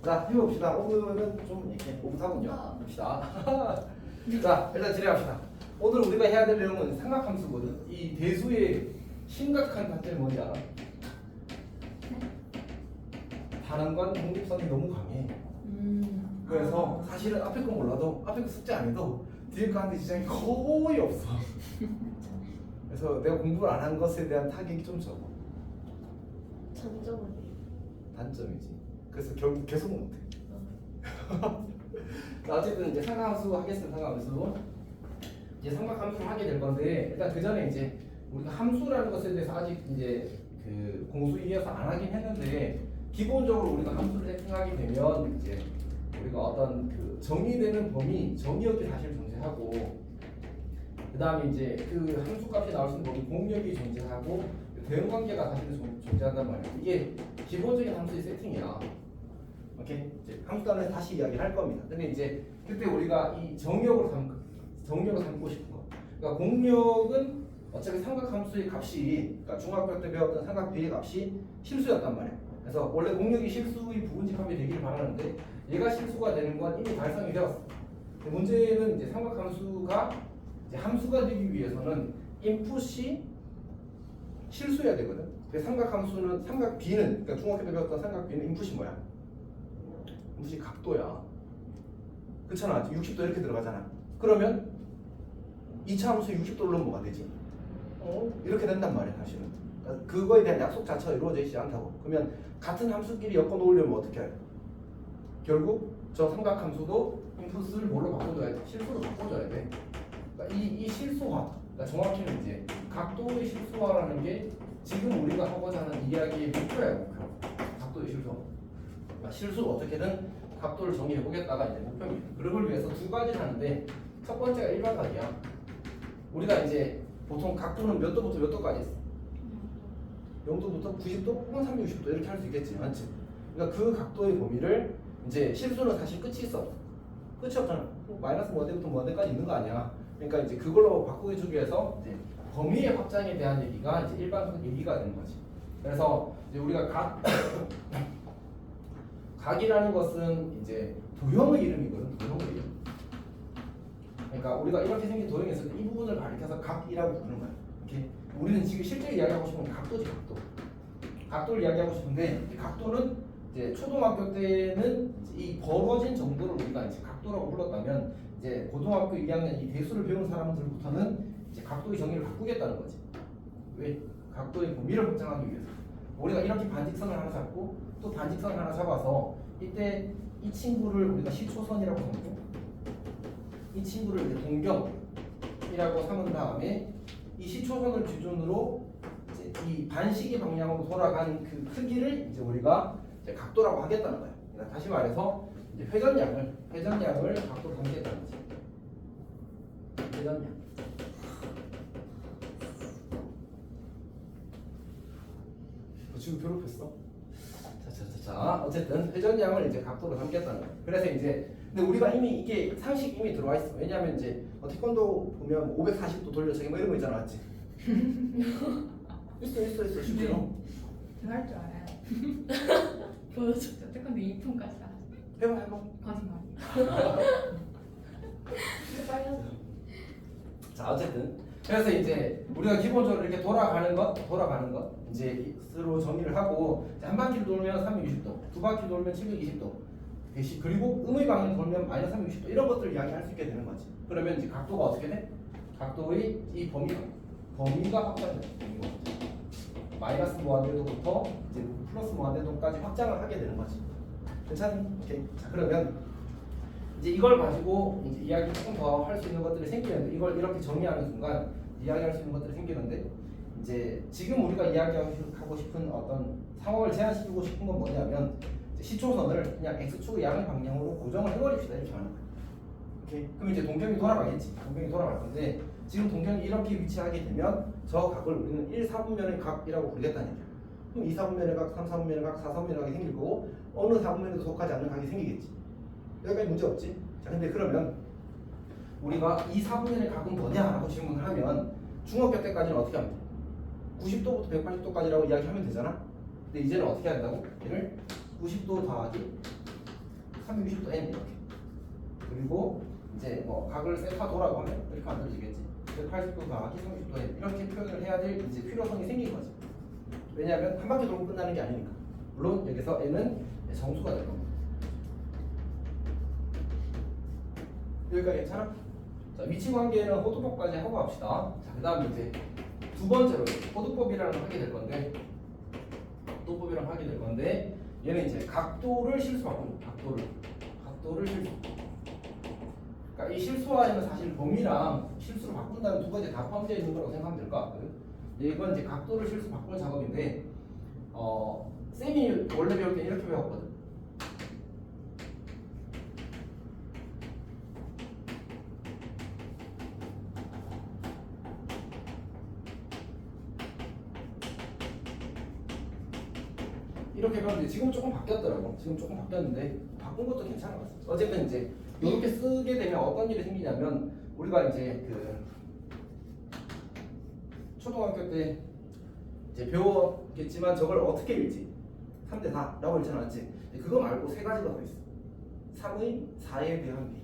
자, 해봅시다. 오늘은 좀 이렇게 오붓하군요. 봅시다. 자, 일단 진행합시다. 오늘 우리가 해야 될 내용은 삼각함수거든. 이 대수의 심각한 단점이 뭔지 알아? 반응관 독립성이 너무 강해. 그래서 사실은 앞에 거 몰라도 앞에 거 숙제 안 해도 뒤에 거 하는데 지장이 거의 없어. 그래서 내가 공부를 안 한 것에 대한 타격이 좀 적어. 장점은? 단점이지. 그래서 결국 계속 못해. 어쨌든 이제 삼각함수 하겠습니다. 삼각함수. 이제 삼각함수를 하게 될 건데 일단 그 전에 이제 우리가 함수라는 것에 대해서 아직 이제 그 공수위에서 안 하긴 했는데 기본적으로 우리가 함수를 세팅하게 되면 이제 우리가 어떤 그 정의되는 범위, 정의역이 사실 존재하고 그 다음에 이제 그 함수값이 나올 수 있는 범위 공역이 존재하고 대응관계가 사실 존재한단 말이야. 이게 기본적인 함수의 세팅이야. 오케이? 이제 함수단을 다시 이야기를 할 겁니다. 근데 이제 그때 우리가 이 정의역으로 삼고 싶은 거. 그러니까 공역은 어차피 삼각함수의 값이, 그러니까 중학교 때 배웠던 삼각비의 값이 실수였단 말이야. 그래서 원래 공역이 실수의 부분집합이 되기를 바라는데 얘가 실수가 되는 건 이미 달성이 되었어. 문제는 이제 삼각함수가 이제 함수가 되기 위해서는 인풋이 실수해야 되거든. 근데 삼각함수는 삼각비는, 그러니까 중학교 때 배웠던 삼각비는 인풋이 뭐야? 인풋이 각도야. 그렇잖아. 60도 이렇게 들어가잖아. 그러면 2차 함수 60도로 넣으면 뭐가 되지? 이렇게 된단 말이야 사실은. 그러니까 그거에 대한 약속 자체가 이루어져 있지 않다고. 그러면 같은 함수끼리 엮어 놓으려면 어떻게 해요? 결국 저 삼각함수도 인풋을 뭘로 바꿔줘야 돼? 실수로 바꿔줘야 돼. 그러니까 이 실수화, 그러니까 정확히는 이제 각도의 실수화라는 게 지금 우리가 하고자 하는 이야기의 목표야. 목표. 각도의 실수화. 그러니까 실수로 어떻게든 각도를 정의해 보겠다가 이제 목표입니다. 그걸 위해서 두 가지를 하는데 첫 번째가 일반각이야. 우리가 이제 보통 각도는 몇 도부터 몇 도까지 있어? 0도부터 90도 혹은 360도 이렇게 할 수 있겠지, 맞지? 그러니까 그 각도의 범위를 이제 실수는 사실 끝이 있어. 끝이 없잖아. 마이너스 뭐 대부터 뭐 대까지 있는 거 아니야. 그러니까 이제 그걸로 바꾸기 주기 위해서 이제 범위의 확장에 대한 얘기가 이제 일반적 얘기가 되는 거지. 그래서 이제 우리가 각이라는 것은 이제 도형의 이름이거든. 도형의 이름. 그러니까 우리가 이렇게 생긴 도형이 있을 때 이 부분을 가리켜서 각이라고 부르는 거야. 이렇게 우리는 지금 실제 이야기하고 싶은 건 각도지, 각도. 각도를 이야기하고 싶은데 이 각도는 이제 초등학교 때는 이 벌어진 정도를 우리가 이제 각도라고 불렀다면 이제 고등학교 2학년 이 대수를 배운 사람들부터는 이제 각도의 정의를 바꾸겠다는 거지. 왜? 각도의 범위를 확장하기 위해서. 우리가 이렇게 반직선을 하나 잡고 또 반직선을 하나 잡아서 이때 이 친구를 우리가 시초선이라고 삼고 이 친구를 이제 동경이라고 삼은 다음에 이 시초선을 기준으로 이제 이 반시계 방향으로 돌아간 그 크기를 이제 우리가 이제 각도라고 하겠다는 거야. 그러니까 다시 말해서 이제 회전량을 각도로 삼겠다는 거지. 회전량. 지금 괴롭혔어? 자, 어쨌든 회전량을 이제 각도로 삼겠다는 거야. 그래서 이제 근데 우리가 이미 이게 상식 이미 들어와 있어. 왜냐하면 이제 태권도 보면 540도 돌려차기 뭐 이런 거 있잖아, 맞지? 있어 실제로. 제가 할 줄 알아요. 보여줬죠. 태권도 2분까지 해봐. 거짓말. 빨리 자, 어쨌든 그래서 이제 우리가 기본적으로 이렇게 돌아가는 것 이제 스스로 정의를 하고 한 바퀴를 돌면 360도, 두 바퀴 돌면 720도. 그리고 음의 방향 돌면 마이너스 360도 이런 것들을 이야기할 수 있게 되는 거지. 그러면 이제 각도가 어떻게 돼? 각도의 이 범위가 확장돼. 마이너스 무한대도부터 이제 플러스 무한대도까지 확장을 하게 되는 거지. 괜찮니? 오케이. 자, 그러면 이제 이걸 가지고 이제 이야기 조금 더 할 수 있는 것들이 생기는데 이걸 이렇게 정리하는 순간 이야기할 수 있는 것들이 생기는데 이제 지금 우리가 이야기하고 싶은 어떤 상황을 제한시키고 싶은 건 뭐냐면 시초선을 그냥 x축의 양의 방향으로 고정을 해버립시다. 이렇게 하는 거예요. 오케이? 그럼 이제 동경이 돌아가겠지. 동경이 돌아갈 건데 지금 동경이 이렇게 위치하게 되면 저 각을 우리는 1, 4분면의 각이라고 부르겠다는 얘기야. 그럼 2, 4분면의 각, 3, 4분면의 각, 4, 4분면의 각이 생길 거고 어느 4분면에도 속하지 않는 각이 생기겠지. 여기까지 문제 없지? 자, 근데 그러면 우리가 2, 4분면의 각은 뭐냐라고 질문을 하면 중학교 때까지는 어떻게 하면 돼? 90도부터 180도까지라고 이야기하면 되잖아. 근데 이제는 어떻게 한다고? 얘를 90도 더하기 360도 n 이렇게. 그리고 이제 뭐 각을 세타도라고 하면 이렇게 만들어지겠지. 180도 더하기 30도 n 이렇게 표현을 해야 될 이제 필요성이 생긴 거지. 왜냐하면 한 바퀴 돌고 끝나는 게 아니니까. 물론 여기서 n은 정수가 될 겁니다. 여기까지 괜찮아? 자, 위치 관계는 호두법까지 하고 갑시다. 자, 그 다음에 이제 두 번째로 호두법이라는 걸 하게 될 건데, 호두법이라고 하게 될 건데, 얘는 이제 각도를 실수 바꾸는 거야. 각도를 실수. 그러니까 이 실수화에는 사실 범위랑 실수를 바꾼다는 두 가지 다 포함되어 있는 거라고 생각하면 될 것 같거든. 이건 이제 각도를 실수 바꾸는 작업인데, 쌤이 원래 배울 때 이렇게 배웠거든. 이렇게 배웠는데 지금 조금 바뀌었더라고. 지금 조금 바뀌었는데 바꾼 것도 괜찮은 것 같아. 어쨌든 이제 이렇게 쓰게 되면 어떤 일이 생기냐면 우리가 이제 그 초등학교 때 이제 배웠겠지만 저걸 어떻게 읽지? 3대 4라고 읽지 않았지? 그거 말고 세 가지가 더 있어. 3의 4에 대한 비,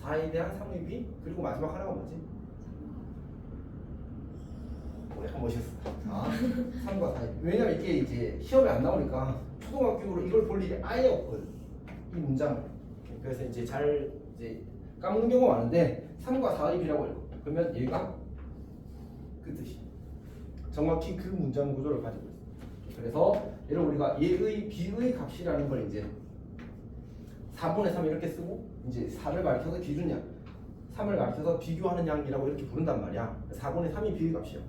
4에 대한 3의 비, 그리고 마지막 하나가 뭐지? 약간 멋있어. 3과 4. 왜냐면 이게 이제 시험에 안 나오니까 초등학교로 이걸 볼 일이 아예 없거든. 이 문장을. 그래서 이제 잘 이제 까먹는 경우가 많은데 3과 4의 비라고 읽고 그러면 얘가 그 뜻이. 정확히 그 문장 구조를 가지고 있어. 그래서 얘를 우리가 얘의 비의 값이라는 걸 이제 4분의 3 이렇게 쓰고 이제 4를 가리켜서 기준량, 3을 가리켜서 비교하는 양이라고 이렇게 부른단 말이야. 4분의 3이 비의 값이야.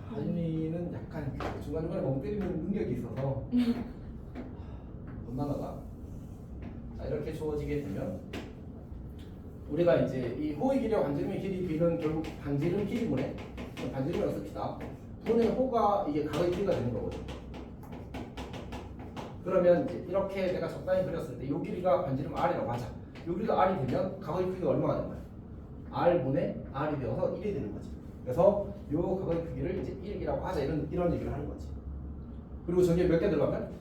하준이는 약간 중간중간에 멍 때리는 능력이 있어서 못나가다. 자, 이렇게 주어지게 되면 우리가 이제 이 호의 길이와 반지름의 길이 비는 결국 반지름 길이분의 반지름이라고 씁시다. 분의 호가 이게 각의 길이가 되는 거거든. 그러면 이제 이렇게 내가 적당히 그렸을 때 이 길이가 반지름 r이라고 하자. 이 길이가 r이 되면 각의 크기가 얼마가 되는 거야? r분의 r이 되어서 1이 되는 거지. 그래서 이 각의 크기를 이제 1이라고 하자 이런 얘기를 하는 거지. 그리고 저기에 몇 개 들어가면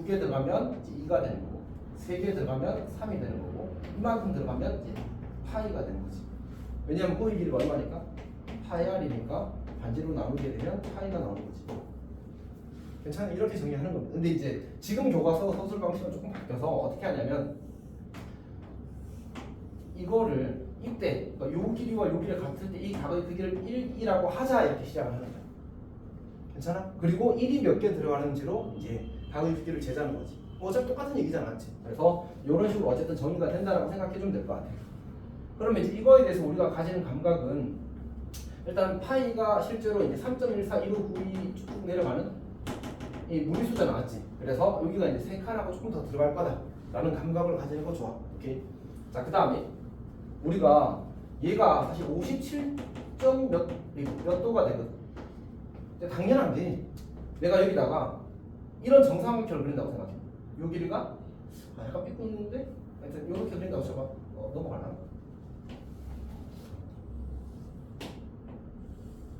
2개 들어가면 이제 2가 되는 거고 3개 들어가면 3이 되는 거고 이만큼 들어가면 이제 파이가 되는 거지. 왜냐하면 호의 길이가 얼마니까? 파이 r이니까 반지로 나누게 되면 파이가 나오는 거지. 괜찮아? 이렇게 정리하는 겁니다. 근데 이제 지금 교과서 서술 방식은 조금 바뀌어서 어떻게 하냐면 이거를 이때 그러니까 요 길이와 요 길이 같을 때 이 각의 크기를 1이라고 하자 이렇게 시작을 하는 거야. 괜찮아? 그리고 1이 몇 개 들어가는지로 이제 각의 크기를 재자는 거지. 어차피 똑같은 얘기잖아, 맞지? 그래서 이런 식으로 어쨌든 정리가 된다라고 생각해주면 될 것 같아. 그러면 이제 이거에 대해서 우리가 가지는 감각은 일단 파이가 실제로 이제 3.141592 쭉 내려가는 이 무리수가 나왔지. 그래서 여기가 이제 3칸하고 조금 더 들어갈 거다라는 감각을 가지는 거 좋아. 오케이. 자, 그 다음에 우리가 얘가 사실 57점 몇 도가 되거든. 근데 당연한 게 내가 여기다가 이런 정사각형을 그린다고 생각해. 요 길이가 약간 삐끗는데 하여튼 이렇게 그린다고 쳐봐. 넘어가나?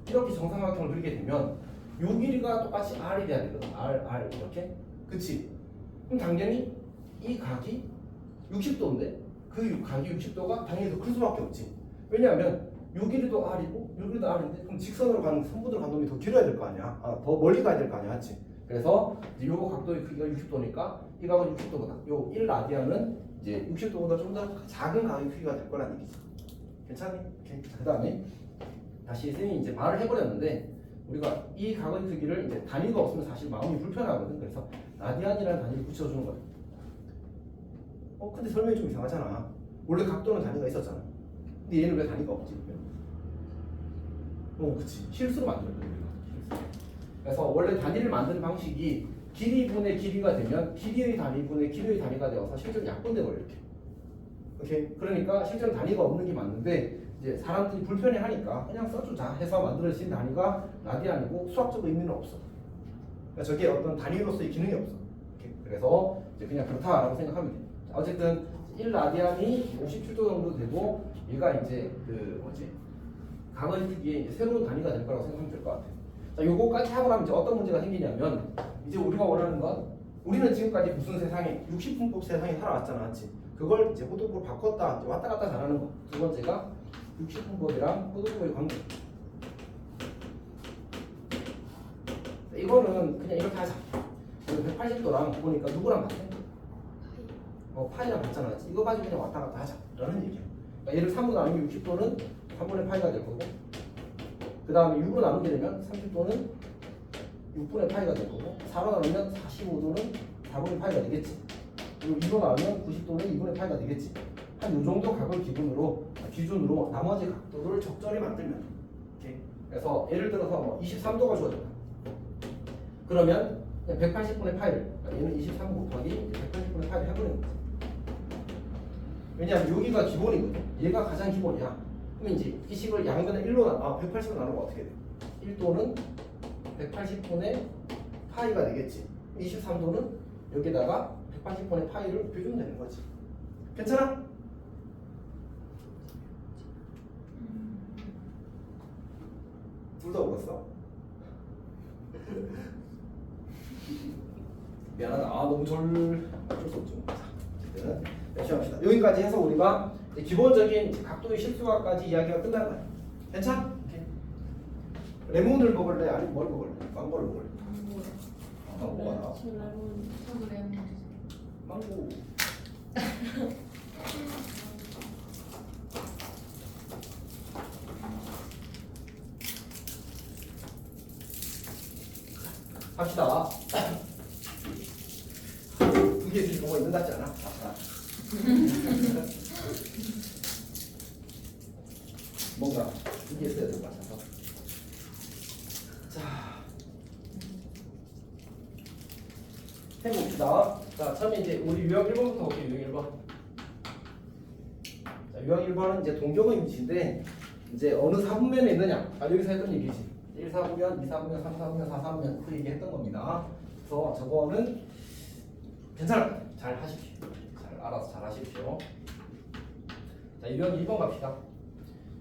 이렇게 정사각형을 그리게 되면 요 길이가 똑같이 r이 돼야 되거든. r 이렇게. 그치? 그럼 당연히 이 각이 60도인데 그 각이 60도가 당연히 더 클 수밖에 없지. 왜냐하면 요 길이도 r이고 요 길이도 r인데 그럼 직선으로 가는 선분으로 가는 놈이 더 길어야 될 거 아니야. 더 멀리 가야 될 거 아니야, 맞지? 그래서 이제 요 각도의 크기가 60도니까 이 각은 60도보다 요 1라디안은 이제 60도보다 좀 더 작은 각의 크기가 될 거란 얘기지. 괜찮니? 그 다음에 다시 쌤이 이제 말을 해버렸는데 우리가 이 각의 크기를 이제 단위가 없으면 사실 마음이 불편하거든. 그래서 라디안이라는 단위를 붙여주는 거야. 근데 설명이 좀 이상하잖아. 원래 각도는 단위가 있었잖아. 근데 얘는 왜 단위가 없지? 그치. 실수로 만들었거든. 그래서 원래 단위를 만드는 방식이 길이분의 길이가 되면 길이의 단위분의 길이의 단위가 되어서 실제로 약분되고 이렇게. 오케이. 그러니까 실제로 단위가 없는 게 맞는데 이제 사람들이 불편해하니까 그냥 써주자 해서 만들어진 단위가 라디안이고 수학적 의미는 없어. 그러니까 저게 어떤 단위로서의 기능이 없어. 오케이. 그래서 이제 그냥 그렇다라고 생각하면 돼. 어쨌든 1라디안이 57도 정도 되고 얘가 이제 그 뭐지 각의 크기의 새로운 단위가 될 거라고 생각하면 될 것 같아. 자, 요거까지 하고 나면 이제 어떤 문제가 생기냐면 이제 우리가 원하는 건 우리는 지금까지 무슨 세상에 60분법 세상에 살아왔잖아, 맞지? 그걸 이제 호도법으로 바꿨다, 이제 왔다 갔다 잘하는 거. 두 번째가 60분법이랑 호도법의 관계. 이거는 그냥 이렇게 하자. 180도랑 보니까 누구랑 같아? 파이랑 같잖아, 맞지? 이거 가지고 그냥 왔다 갔다 하자 라는 얘기야. 그러니까 얘를 3으로 나누면 60도는 3분의 파이가 될 거고, 그 다음에 6으로 나누게 되면 30도는 6분의 파이가 될 거고, 4로 나누면 45도는 4분의 파이가 되겠지. 그리고 2로 나누면 90도는 2분의 파이가 되겠지. 한 이 정도 각을 기준으로 나머지 각도를 적절히 만들면 돼. 그래서 예를 들어서 뭐 23도가 주어졌다. 그러면 180분의 파이를, 그러니까 얘는 23 곱하기 180분의 파이를 해버리는 거지. 왜냐하면 여기가 기본이거든. 얘가 가장 기본이야. 그럼 이제 이 식을 양변을 180으로 나누면 어떻게 돼? 1도는 180분의 파이가 되겠지. 23도는 여기다가 180분의 파이를 곱해주면 되는 거지. 괜찮아? 둘 다 울었어. 미안하다. 너무 어쩔 수 없죠. 어쨌든 열심히 합시다. 여기까지 해서 우리가 이제 기본적인 각도의 실수화까지 이야기가 끝난 거야. 괜찮아? 오케이. 레몬을 먹을래? 아니면 뭘 먹을래? 망고를 먹을래? 망고가 저 레몬. 저도 레몬 주세요. 망고. 합시다. 두 개 주시고 뭐 있는 것 같지 않아? 뭔가 두 개 있어야 될 것 같아서. 자, 해봅시다. 자, 처음에 이제 우리 유형 1번부터 볼게요. 유형 1번. 자, 유형 1번은 이제 동경의 위치인데 이제 어느 사분면에 있느냐. 여기서 했던 얘기지. 1사분면, 2사분면, 3사분면, 4사분면 그 얘기 했던 겁니다. 그래서 저거는 괜찮아요. 잘 하십시오. 잘 알아서 잘 하십시오. 자, 유형 2번 갑시다.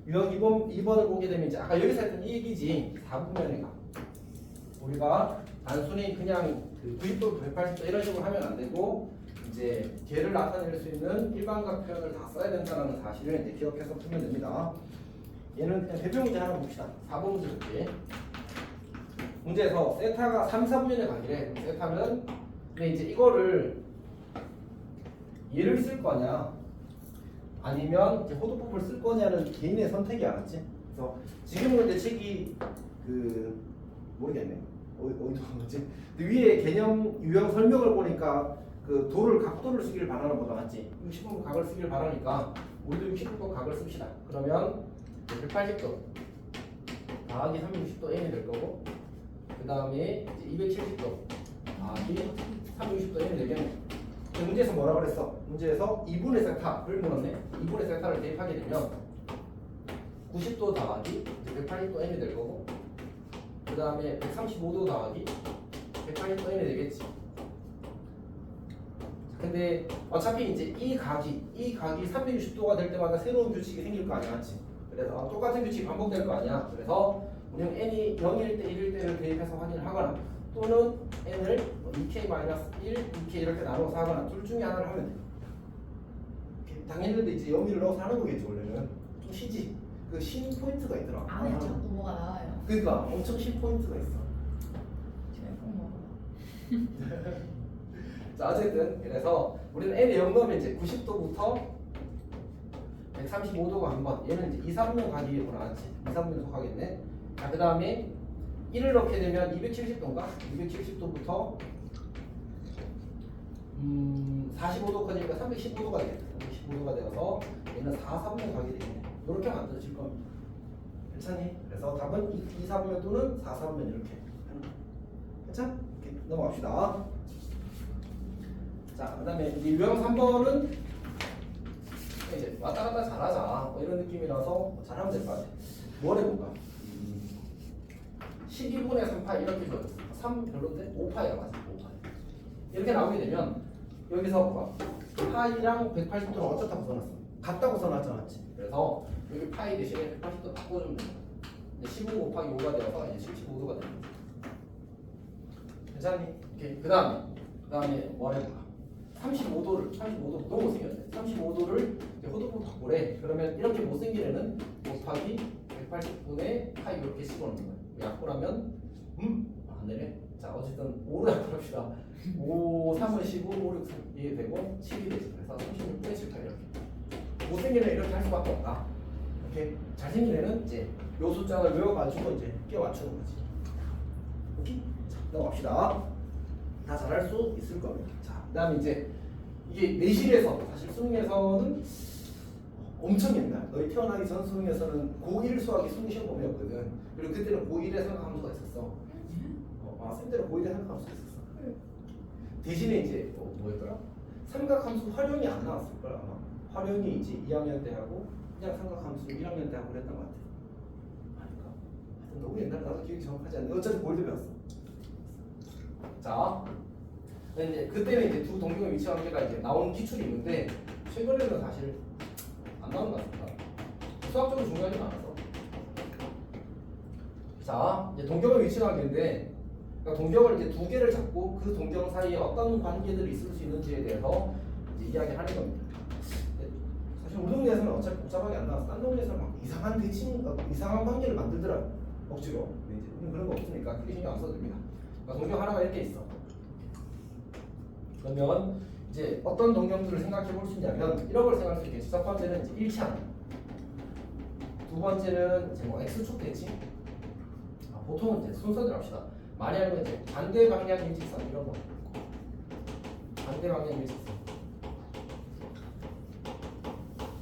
유형 2번을 보게 되면 이제 아까 여기서 했던 이 얘기지. 4분면에가 우리가 단순히 그냥 그 90도, 180도 이런 식으로 하면 안 되고 이제 걔를 나타낼 수 있는 일반각 표현을 다 써야 된다는 사실을 이제 기억해서 풀면 됩니다. 얘는 그냥 대표 문제 하나 봅시다. 4번 문제 볼게. 문제에서 세타가 3, 4분면에 가기래. 세타는 근데 이제 이거를 얘를 쓸 거냐 아니면 이제 호도법을 쓸 거냐는 개인의 선택이 알았지. 그래서 지금은 이제 책이 그 모르겠네. 어디서 한 거지? 위에 개념 유형 설명을 보니까 그 각도를 쓰기를 바라는 거다, 맞지? 60분 각을 쓰기를 바라니까 우리도 60분 각을 씁시다. 그러면 180도 더하기 360도 n이 될 거고, 그 다음에 270도 더하기 360도 n이 되겠네. 문제에서 뭐라 그랬어? 문제에서 2분의 세타를 물었네. 2분의 세타를 대입하게 되면 90도 더하기 180도 n이 될 거고, 그 다음에 135도 더하기 180도 n이 되겠지. 근데 어차피 이제 이 각이 360도가 될 때마다 새로운 규칙이 생길 거 아니야, 맞지? 그래서 똑같은 규칙이 반복될 거 아니야. 그래서 우리는 n이 0일 때 1일 때를 대입해서 확인을 하거나 또는 n을 2k-1, 2k 이렇게 나눠서 하거나 둘 중에 하나를 하면 돼. 당연히 이제 0일을 넣어서 하는 거겠지. 원래는 좀 쉬지. 그 신 포인트가 있더라. 안에 자꾸 뭐가 나와요. 그러니까 엄청 신 포인트가 있어. 제가 꼭 먹어봐. 자, 어쨌든 그래서 우리는 n에 0 넣으면 이제 90도부터 135도가 한 번. 얘는 이제 2, 3면 가기구나, 맞지? 2, 3면 속하겠네. 자, 그 다음에 1을 넣게 되면 270도인가? 270도부터 45도 커지니까 315도가 되겠다. 315도가 되어서 얘는 4, 3면 가게 되겠네. 이렇게 만들어질 겁니다. 괜찮니? 그래서 답은 2, 4면 또는 4, 3면 이렇게. 괜찮아? 이렇게 넘어갑시다. 자, 그 다음에 이제 유형 3번은 이제 왔다 갔다 잘하자 뭐 이런 느낌이라서 잘하면 될 것 같아. 뭘 해볼까? 12분의 3파이 이렇게 줘요. 3 별론데? 5파이가 맞아. 5파이. 이렇게 나오게 되면 여기서 봐. 파이랑 180도는 어쩌다고 써놨어? 같다고 써놨잖아, 맞지? 그래서 여기 파이 대신에 180도 바꿔주면 됩니다. 15 곱하기 5가 되어서 이제 75도가 됩니다. 괜찮니? 오케이. 그 다음에 그 다음에 뭐 해볼까? 35도를 너무 못생겼네. 35도를 호두로 바꾸래. 그러면 이렇게 못생긴 애는 곱하기 180분의 파이 이렇게 씹어놓는 거야. 약분하면 안 되네. 자 어쨌든 5로 약분합시다. 5, 3은 15, 5, 6, 3 이게 되고 7이 되죠. 그래서 36분의 7파이 이렇게. 못생긴 애 이렇게 할 수밖에 없다. 이렇게 잘생긴 애는 이제 요 숫자를 외워가지고 이제 끼워 맞추는 거지. 오케이? 자 넘어갑시다. 다 잘할 수 있을 겁니다. 자, 그다음에 이제 이게 내실에서 사실 수능에서는 엄청 옛날 너희 태어나기 전 수능에서는 고1 수학이 수능 시험 범위였거든. 그리고 그때는 고1에 생각함수가 있었어. 쌤 때는 고1에 생각함수가 있었어. 대신에 이제 뭐였더라? 삼각함수 활용이 안 나왔을 걸 아마. 활용이 이제 2학년 때 하고 그냥 삼각함수 1학년 때 하고 그랬던 것 같아. 아닌가? 하여튼 너무 옛날 나도 기억이 정확하지 않네. 어차피 고1도 배웠어. 자, 이제 그때는 이제 두 동경의 위치 관계가 이제 나온 기출이 있는데 최근에는 사실 안 나오는 것 같습니다. 수학적으로 중요하지 않아서. 자, 이제 동경의 위치 관계인데, 그러니까 동경을 이제 두 개를 잡고 그 동경 사이에 어떤 관계들이 있을 수 있는지에 대해서 이제 이야기하는 겁니다. 사실 우리 동네에서는 어차피 복잡하게 안 나와서 딴 동네에서는 막 이상한 대칭, 이상한 관계를 만들더라고 억지로. 근데 이제 우리는 그런 거 없으니까 크게 신경 안 써도 됩니다. 그러니까 동경 하나가 이렇게 있어. 그러면 이제 어떤 동경들을 생각해 볼 수 있냐면 이런 걸 생각할 수 있겠지. 첫 번째는 이제 일치하는. 두 번째는 이제 뭐 x축 대칭. 보통은 이제 순서대로 합시다. 많이 하면 이제 반대 방향 일직선 이런 거. 반대 방향 일직선.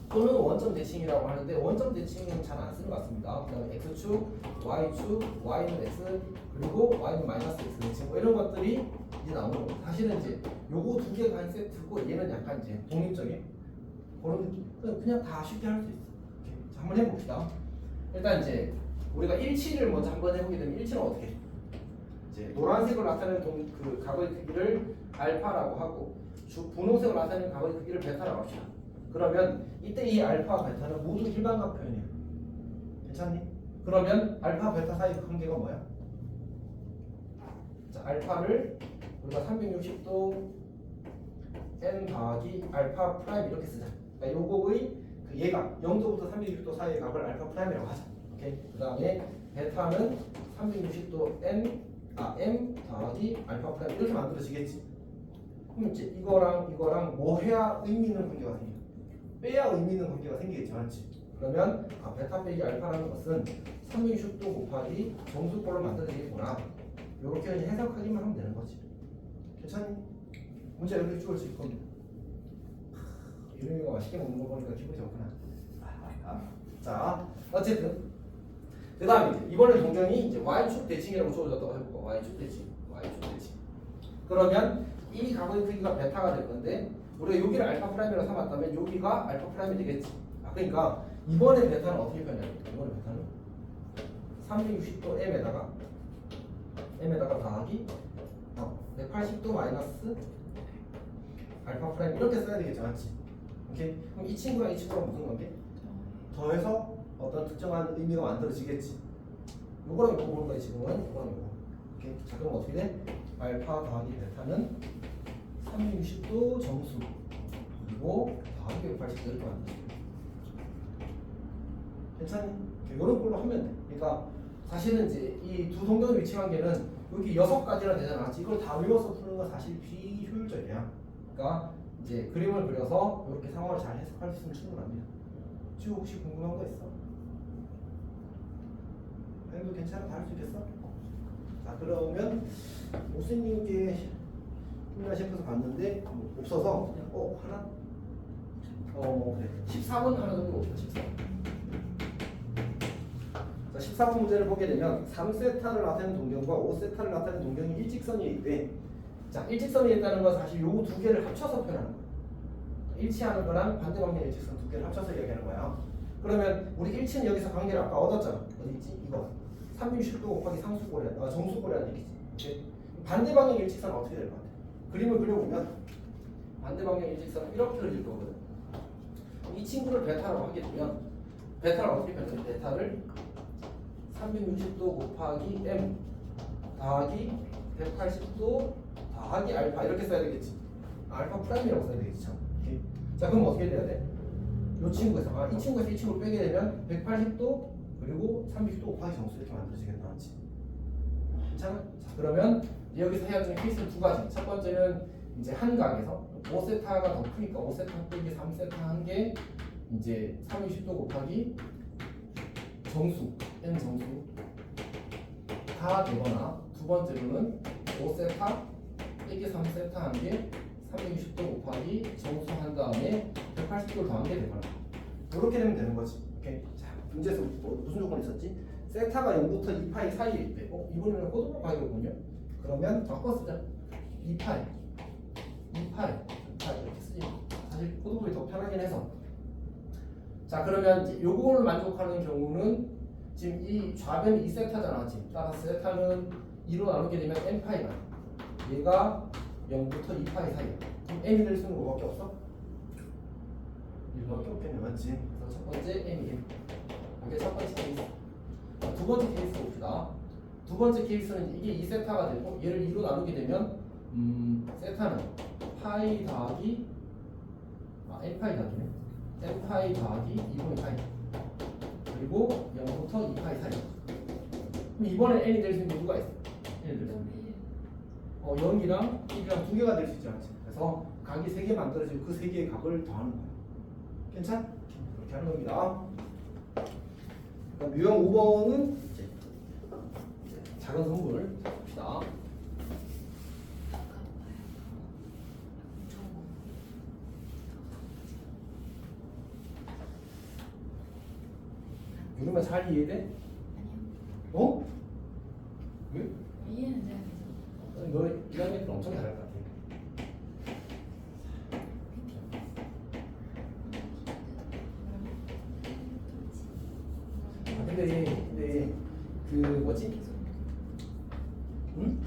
또는 원점 대칭이라고 하는데 원점 대칭은 잘 안 쓰는 것 같습니다. 그다음에 x축, y축, y는 x 그리고 y는 마이너스 x 대칭 뭐 이런 것들이 이제 나오는 겁니다. 사실은 이제 요거 두 개가 한 세트고 얘는 약간 이제 독립적인 그런 느낌. 그냥 다 쉽게 할 수 있어. 자, 한번 해봅시다. 일단 이제 우리가 일치를 먼저 한번 해보게 되면 일치는 어떻게 해? 이제 노란색으로 나타내는 그 각의 크기를 알파라고 하고 분홍색으로 나타내는 각의 크기를 베타라고 합시다. 그러면 이때 이 알파, 베타는 모두 일반각 표현이에요. 괜찮니? 그러면 알파, 베타 사이 관계가 뭐야? 자, 알파를 우리가 360도 n 더하기 알파 프라임 이렇게 쓰자. 그러니까 요거의 그 얘가 0도부터 360도 사이의 각을 알파 프라임이라고 하자. 오케이. 그 다음에 베타는 360도 m 더하기 알파 프라임 이렇게 만들어지겠지. 그럼 이제 이거랑 뭐 해야 의미 있는 관계가 생겨? 빼야 의미 있는 관계가 생기겠지, 맞지? 그러면 베타 빼기 알파라는 것은 360도 곱하기 정수꼴로 만들어지겠구나. 이렇게 이제 해석하기만 하면 되는 거지. 괜찮니? 문제 이렇게 줄을 수 있을 겁니다. 이름이가 맛있게 먹는 거 보니까 기분이 좋구나. 자, 어쨌든 그 다음에 이번에 동경이 이제 y축 대칭이라고 주어졌다고 해볼까? y축 대칭. 그러면 이 각의 크기가 베타가 될 건데 우리가 여기를 알파 프라임이라고 삼았다면 여기가 알파 프라임이 되겠지. 그러니까 이번에 베타는 어떻게 변하냐면 이번에 베타는 360도 m에다가 더하기 180도 마이너스 알파 프라임 이렇게 써야 되겠죠, 맞지? 오케이. 그럼 이 친구랑 이 친구랑 무슨 관계? 더해서 어떤 특정한 의미가 만들어지겠지. 요거랑 요거 볼 거야 지금은. 요거랑 요거. 오케이. 자 그럼 어떻게 돼? 알파 더하기 베타는 360도 정수 그리고 더하기 180도 이렇게 만들어져. 괜찮니? 이런 걸로 하면 돼. 그러니까 사실은 이제 이 두 동경의 위치 관계는 여기 6가지나 되잖아. 이걸 다 외워서 푸는 건 사실 비효율적이야. 그러니까 이제 그림을 그려서 이렇게 상황을 잘 해석할 수 있으면 충분합니다. 지금 혹시 궁금한 거 있어? 아니도 괜찮아? 다 할 수 있겠어? 자 그러면 목수님께 힘나 싶어서 봤는데 뭐 없어서 그냥 하나? 그래 13은 하나 정도 없다. 14. 자 14번 문제를 보게 되면 3세타를 나타내는 동경과 5세타를 나타내는 동경이 일직선이 있대. 자 일직선이 있다는 건 사실 요 두 개를 합쳐서 표현하는 거야. 일치하는 거랑 반대 방향 일직선 두 개를 합쳐서 얘기하는 거야. 그러면 우리 일치는 여기서 관계를 아까 얻었잖아. 어디 있지? 이거 360도 곱하기 정수꼴이라는 얘기지. 반대 방향 일직선은 어떻게 될 것 같아? 그림을 그려보면 반대 방향 일직선은 이렇게 그릴 거거든. 이 친구를 베타라고 하게 되면 베타를 어떻게 표현해? 베타를 360도 곱하기 m 더하기 180도 더하기 알파 이렇게 써야 되겠지. 알파 프라임이라고 써야 되겠지 참. 오케이. 자 그럼 어떻게 돼야 돼? 이 친구에서 이 친구에서 이 친구를 빼게 되면 180도 그리고 30도 곱하기 정수 이렇게 만들어지겠다 맞지? 괜찮아? 자 그러면 여기서 해야 되는 케이스는 두 가지. 첫 번째는 이제 한 각에서 5세타가 더 크니까 5세타 빼기 3세타 한 게 이제 30도 곱하기 정수 n 정수가 되거나 두 번째로는 5세타 빼기 3세타 한 게 360도 곱하기 정수한 다음에 180도를 더한 게 되거나 이렇게 되면 되는 거지. 오케이. 자 문제에서 무슨 조건이 있었지? 세타가 0부터 2파이 사이에 있대. 이번에는 코드로 파이거든요. 그러면 바꿔 쓰자. 2파이 이렇게 쓰지. 사실 코드볼이 더 편하긴 해서. 자 그러면 이제 요거를 만족하는 경우는 지금 이 좌변이 2세타잖아. 지금 따라서 세타는 2로 나누게 되면 n파이가 얘가 0부터 2파이 사이. 그럼 n이 될 수는 뭐밖에 없어? 1밖에 없겠네 맞지? 그래서 첫 번째 n이 1. 이게 첫 번째 케이스. 두 번째 케이스 봅시다. 두 번째 케이스는 이게 2세타가 되고 얘를 2로 나누게 되면 세타는 파이 더하기 n파이 더하기네. n파이 더하기 2분의 파이 그리고 0부터 2파이 사이. 그럼 이번엔 n이 될 수 있는 게 누가 있어? n이 될 수 있는 0이랑 1이랑 두 개가 될 수 있지 않지? 그래서 각이 3개 만들어지고 그 3개의 각을 더하는 거야. 괜찮? 그렇게 하는 겁니다. 그럼 유형 5번은 이제 작은 성분을 봅시다. 유름아 잘 이해돼? 어? 왜? 이해는 돼. 너 1학년 때 엄청 잘할 것 같아. 근데 그 뭐지? 응?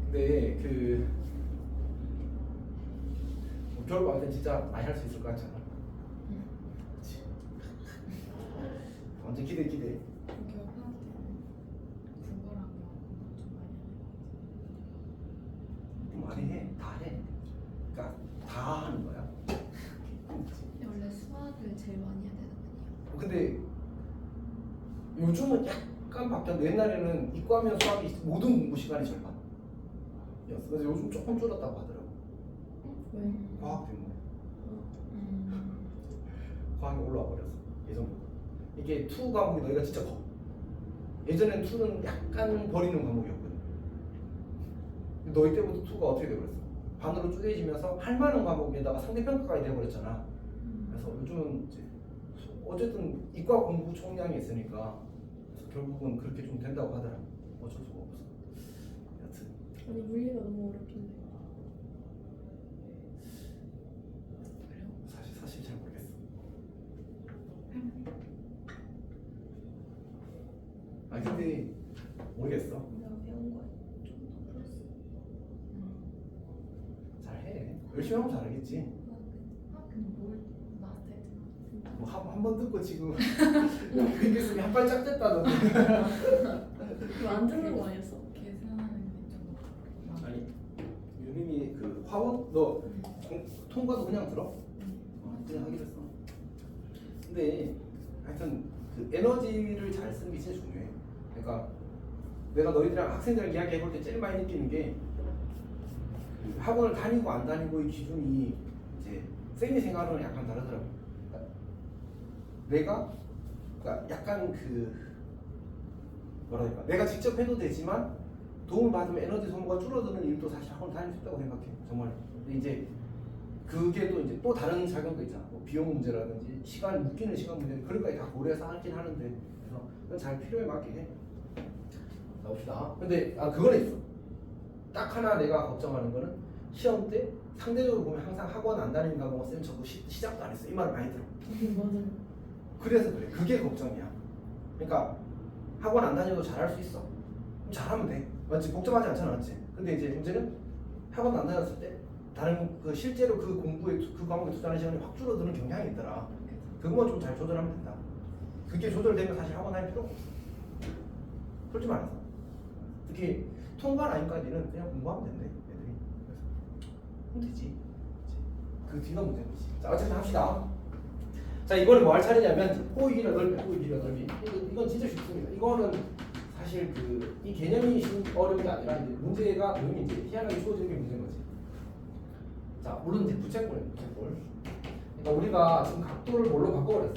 근데 그 겨울 방학 때 진짜 많이 할 수 있을 것 같잖아. 그치? 완전 기대. 교육할 때 국어랑 좀 많이 해. 다 해. 그러니까 다 하는 거야. 근데 원래 수학을 제일 많이 해야 되는 거 아니에요? 근데 요즘은 약간 바뀌었는데 옛날에는 이과면 수학이 모든 공부 시간이 절반이었어. 그래서 요즘 조금 줄었다고 하더라고. 왜? 과학 때문에. 과학이 올라와 버렸어. 예전보다. 이게 투 과목이 너희가 진짜 커. 예전엔 투는 약간 버리는 과목이었거든. 근데 너희 때부터 투가 어떻게 돼버렸어? 반으로 쪼개지면서 할 만한 과목에다가 상대평가가 돼버렸잖아. 그래서 요즘은 이제 어쨌든 이과 공부 총량이 있으니까 그래서 결국은 그렇게 좀 된다고 하더라고. 어쩔 수가 없어. 여튼 아니 물리가 너무 어렵던데. 사실 잘 모르겠어. 아니 근데 모르겠어. 내가 배운 거에 좀더 풀었어. 잘해. 열심히 하면 잘하겠지. 근데 뭘 마스터 했잖아. 뭐 한 번 듣고 지금 이게 쓰기 한 발짝 됐다 너. 이거 안 듣는 거 아니었어? 계산하는 게좀 아니 유림이 그 화원 너 통과도 그냥 들어? 그냥 하기로 했어. 근데 하여튼 그 에너지를 잘 쓰는 게 진짜 중요해. 그러니까 내가 너희들이랑 학생들이랑 이야기해볼 때 제일 많이 느끼는 게 그 학원을 다니고 안 다니고의 기준이 이제 쌤이 생각하는 약간 다르더라고. 내가 그러니까 약간 그 뭐랄까 내가 직접 해도 되지만 도움을 받으면 에너지 소모가 줄어드는 일도 사실 학원 다닐 수 있다고 생각해. 정말. 근데 이제 그게 또 이제 또 다른 작용도 있잖아. 뭐 비용 문제라든지 시간 묶이는 시간 문제 그런 거까지 다 고려해서 하긴 하는데 그래서 그건 잘 필요에 맞게 해. 자 봅시다. 근데 그거는 있어. 딱 하나 내가 걱정하는 거는 시험 때 상대적으로 보면 항상 학원 안 다니는 과목은 쌤 저거 시작도 안 했어. 이 말을 많이 들어. 맞아요. 그래서 그래. 그게 걱정이야. 그러니까 학원 안 다녀도 잘할 수 있어. 그럼 잘하면 돼. 맞지? 복잡하지 않잖아, 맞지? 근데 이제 문제는 학원 안 다녔을 때 다른 그 실제로 그 공부에 그 과목에 투자하는 시간이 확 줄어드는 경향이 있더라. 그것만 좀 잘 조절하면 된다. 그게 조절되면 사실 학원 다닐 필요가 없어. 솔직히 말해서. 특히 통과 라인까지는 그냥 공부하면 된대, 애들이. 그럼 되지. 그 뒤가 문제지. 자, 어쨌든 합시다. 자, 이거는 뭐 할 차례냐면 호의 길이와 넓이, 호의 길이와 넓이. 이건 진짜 쉽습니다. 이거는 사실 이 개념이 어려운 게 아니라 이제 문제가 너무 이제 희한하게 주어지는 게 문제인 거지. 자, 물론 이제 부채꼴이에요, 부채꼴. 그러니까 우리가 지금 각도를 뭘로 바꿔버렸어?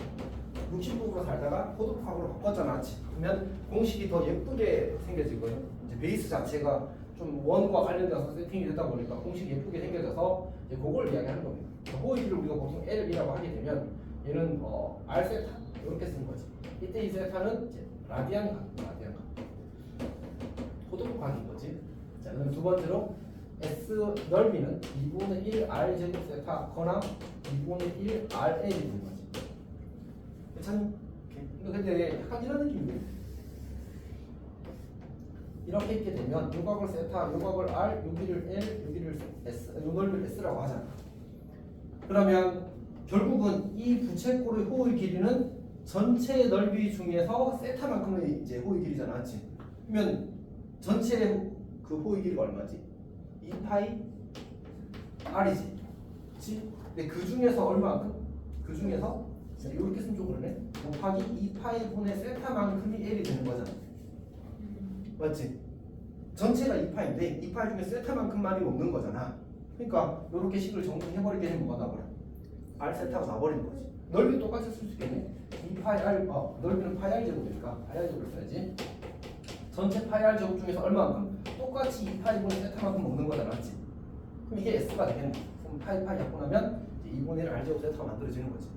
60도로 살다가 호두각으로 바꿨잖아, 그렇지? 그러면 공식이 더 예쁘게 생겨지고요. 이제 베이스 자체가 좀 원과 관련돼서 세팅이 되다 보니까 공식이 예쁘게 생겨져서 이제 그걸 이야기하는 겁니다. 호의를 우리가 보통 L이라고 하게 되면 얘는 R 세타 이렇게 쓰는 거지. 이때 이 세타는 이제 라디안 각, 라디안 각. 호두각인 거지. 자, 그럼 두 번째로 S 넓이는 2분의 1 R 제곱 세타거나 2분의 1 RL이 되는 거지. 괜찮니? 근데 약간 이런 느낌이에요. 이렇게 있게 되면 요 각을 세타, 요 각을 R, 여기를 L, 여기를 S, 요 넓이를 S라고 하잖아. 그러면 결국은 이 부채꼴의 호의 길이는 전체 넓이 중에서 세타만큼의 이제 호의 길이잖아, 맞지? 그러면 전체 그 호의 길이가 얼마지? 2파이 R이지, 그렇지? 근데 그 중에서 얼마만큼? 그 중에서 이렇게 쓰면 좀 그러네. 곱하기 2파이 분의 세타만큼이 L이 되는 거잖아. 맞지? 전체가 2파인데 2파 중에 세타만큼만이 없는 거잖아. 그러니까 이렇게 식을 정리해버리게 되면 뭐가 나와버려? R 세타가 나와버리는 거지. 넓이 똑같이 쓸 수 있겠네. 2파이 R, 넓이는 파이 R 제곱이니까 파이 R 제곱을 써야지. 전체 파이 R 제곱 중에서 얼마만큼? 똑같이 2파이 분의 세타만큼 없는 거잖아, 맞지? 그럼 이게 S가 되겠네. 그럼 파이 잡고 나면 이제 2분의 1 R 제곱 세타가 만들어지는 거지.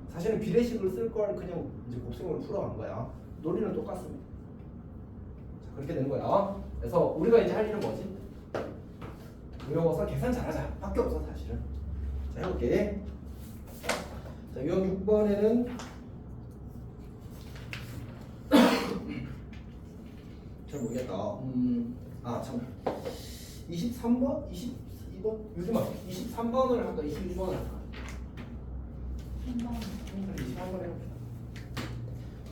사실은 비례식을 쓸 걸 그냥 이제 곱셈으로 풀어간 거야. 논리는 똑같습니다. 자, 그렇게 되는 거야. 그래서 우리가 이제 할 일은 뭐지? 외워서 계산 잘하자. 밖에 없어 사실은. 자, 해볼게. 자, 유형 6번에는 잘 모르겠다. 아, 참. 23번? 22번? 요즘 23번을 할까? 22번을 할까? 23번 해봅시다.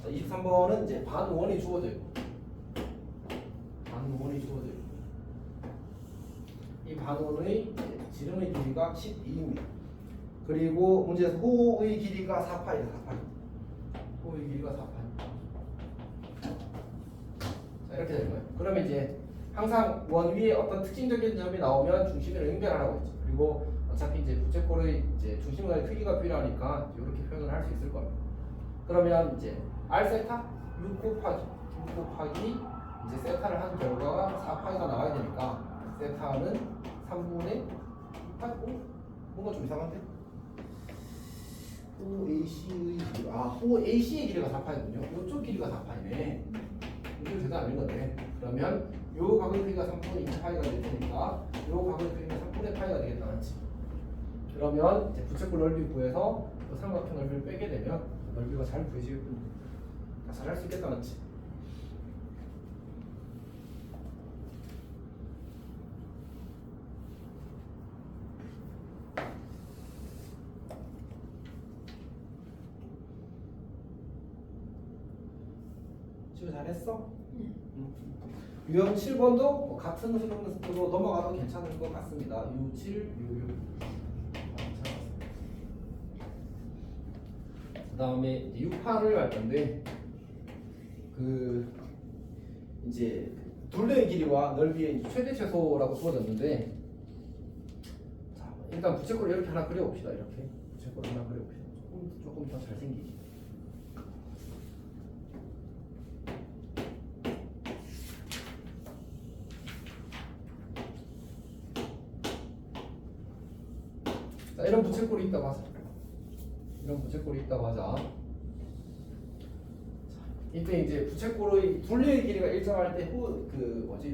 자, 23번은 이제 반원이 주어져 있고 반원이 주어져 있고 이 반원의 지름의 길이가 12입니다. 그리고 문제에서 호의 길이가 4파이다. 4파이. 호의 길이가 4파이. 자, 이렇게 되는 거예요. 그러면 이제 항상 원 위에 어떤 특징적인 점이 나오면 중심을 응변하라고 했죠. 그리고 어차피 이제 부채꼴의 이제 중심의 크기가 필요하니까 이렇게 표현을 할 수 있을 거예요. 그러면 이제 R 세타 6 곱하기 이제 세타를 한 결과가 4파이가 나와야 되니까 세타는 3분의 2파이. 뭔가 좀 이상한데? 호AC의 길이, 호AC의 길이가 4파이군요. 이쪽 길이가 4파이네. 이게 대단 아닌 건데. 그러면 요 각의 크기가 3분의 2파이가 될 테니까 요 각의 크기가 3분의 파이가 되겠다, 맞지? 그러면 이제 부채꼴 넓이 구해서 그 삼각형 넓이를 빼게 되면 넓이가 잘 구해지겠군요. 다 잘 할 수 있겠다, 맞지? 지금 잘했어? 유형 7번도 뭐 같은 흐름으로 넘어가도 괜찮을 것 같습니다. U7, U6. 그 다음에 6파를 할 건데, 이제 둘레의 길이와 넓이의 최대 최소라고 주어졌는데, 자, 일단 부채꼴을 이렇게 하나 그려봅시다. 이렇게 부채꼴을 하나 그려봅시다. 조금 더 잘생기게. 자, 이런 부채꼴이 있다고 하자. 이런 부채꼴이 있다고 하자. 자, 이때 이제 부채꼴의 둘레의 길이가 일정할 때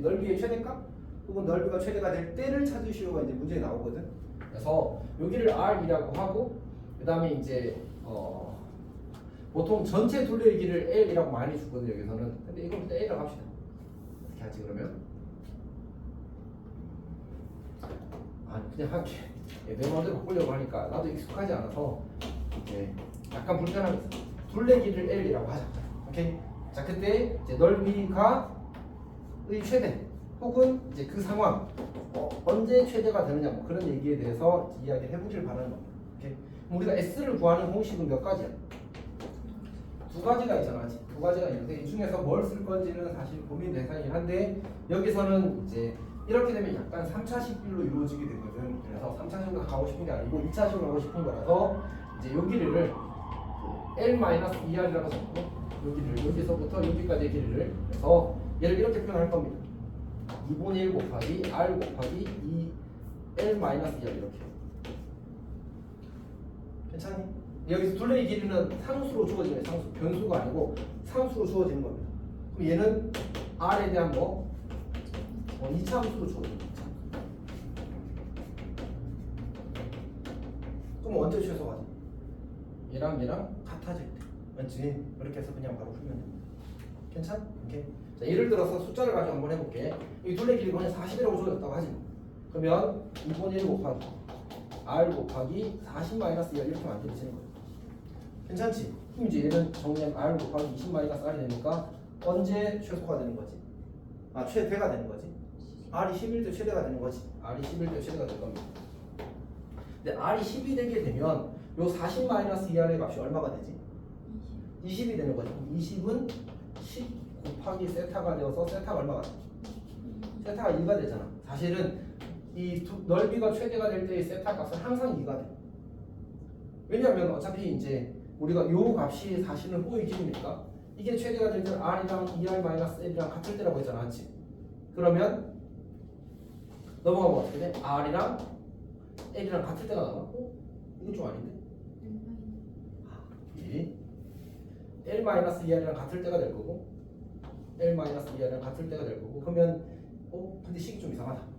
넓이의 최대값 혹은 넓이가 최대가 될 때를 찾으시오가 이제 문제에 나오거든. 그래서 여기를 R이라고 하고 그 다음에 이제 보통 전체 둘레의 길이를 L이라고 많이 주거든요. 여기서는. 근데 이걸 일단 L이라고 합시다. 어떻게 하지 그러면? 그냥 할게. 내 마음대로 바꾸려고 하니까 나도 익숙하지 않아서 약간 불편함이 있어. 둘레 길이를 L이라고 하자. 오케이? 자, 그때 이제 넓이가 의 최대 혹은 이제 그 상황 언제 최대가 되느냐 뭐 그런 얘기에 대해서 이야기를 해보길 바라는 겁니다. 오케이? 그럼 우리가 S를 구하는 공식은 몇 가지야? 두 가지가 있잖아. 두 가지가 있는데 이 중에서 뭘 쓸 건지는 사실 고민 대상이긴 한데 여기서는 이제 이렇게 되면 약간 3차식별로 이루어지게 되거든. 그래서 3차식으로 가고 싶은 게 아니고 2차식으로 가고 싶은 거라서 이제 여기를 L-2R이라고 적고 여기를 여기서부터 여기까지의 길이를 그래서 얘를 이렇게 표현할 겁니다. 2분의 1 곱하기 R 곱하기 2L-2R 이렇게. 괜찮니? 여기서 둘레의 길이는 상수로 주어지는 상수, 변수가 아니고 상수로 주어지는 겁니다. 그럼 얘는 R에 대한 뭐? 2차 함수로 주어지는 거죠. 그럼 언제 최소화지? 얘랑 같아질 때. 맞지? 이렇게 해서 그냥 바로 풀면 됩니다. 괜찮? 오케이. 자, 예를 들어서 숫자를 가지고 한번 해볼게. 이 둘레 길이가 그냥 40이라고 주어졌다고 하지. 그러면 2분의 1 곱하기 R 곱하기 40 마이너스 2 이렇게 만들어지는 거예요. 괜찮지? 그럼 이제 얘는 정리하면 R 곱하기 20 마이너스 R이 되니까 언제 최소가 되는 거지? 아, 최대가 되는 거지. R이 11 때 최대가 되는 거지. R이 11 때 최대가 될 겁니다. 근데 R이 10이 되게 되면 요 40 마이너스 2R의 값이 얼마가 되지? 20이 되는 거죠. 20은 10 곱하기 세타가 되어서 세타가 얼마가 돼? 세타가 2가 되잖아. 사실은 이 넓이가 최대가 될 때의 세타 값은 항상 2가 돼. 왜냐하면 어차피 이제 우리가 요 값이 사실은 O의 길이니까 이게 최대가 될 때는 R이랑 2R-L이랑 같을 때라고 했잖아. 맞지? 그러면 넘어가면 어떻게 돼? R이랑 L이랑 같을 때가 나와? 이건 좀 아닌데? 이 L-2R이랑 같을 때가 될 거고 L-2R이랑 같을 때가 될 거고 그러면 근데 식이 좀 이상하다.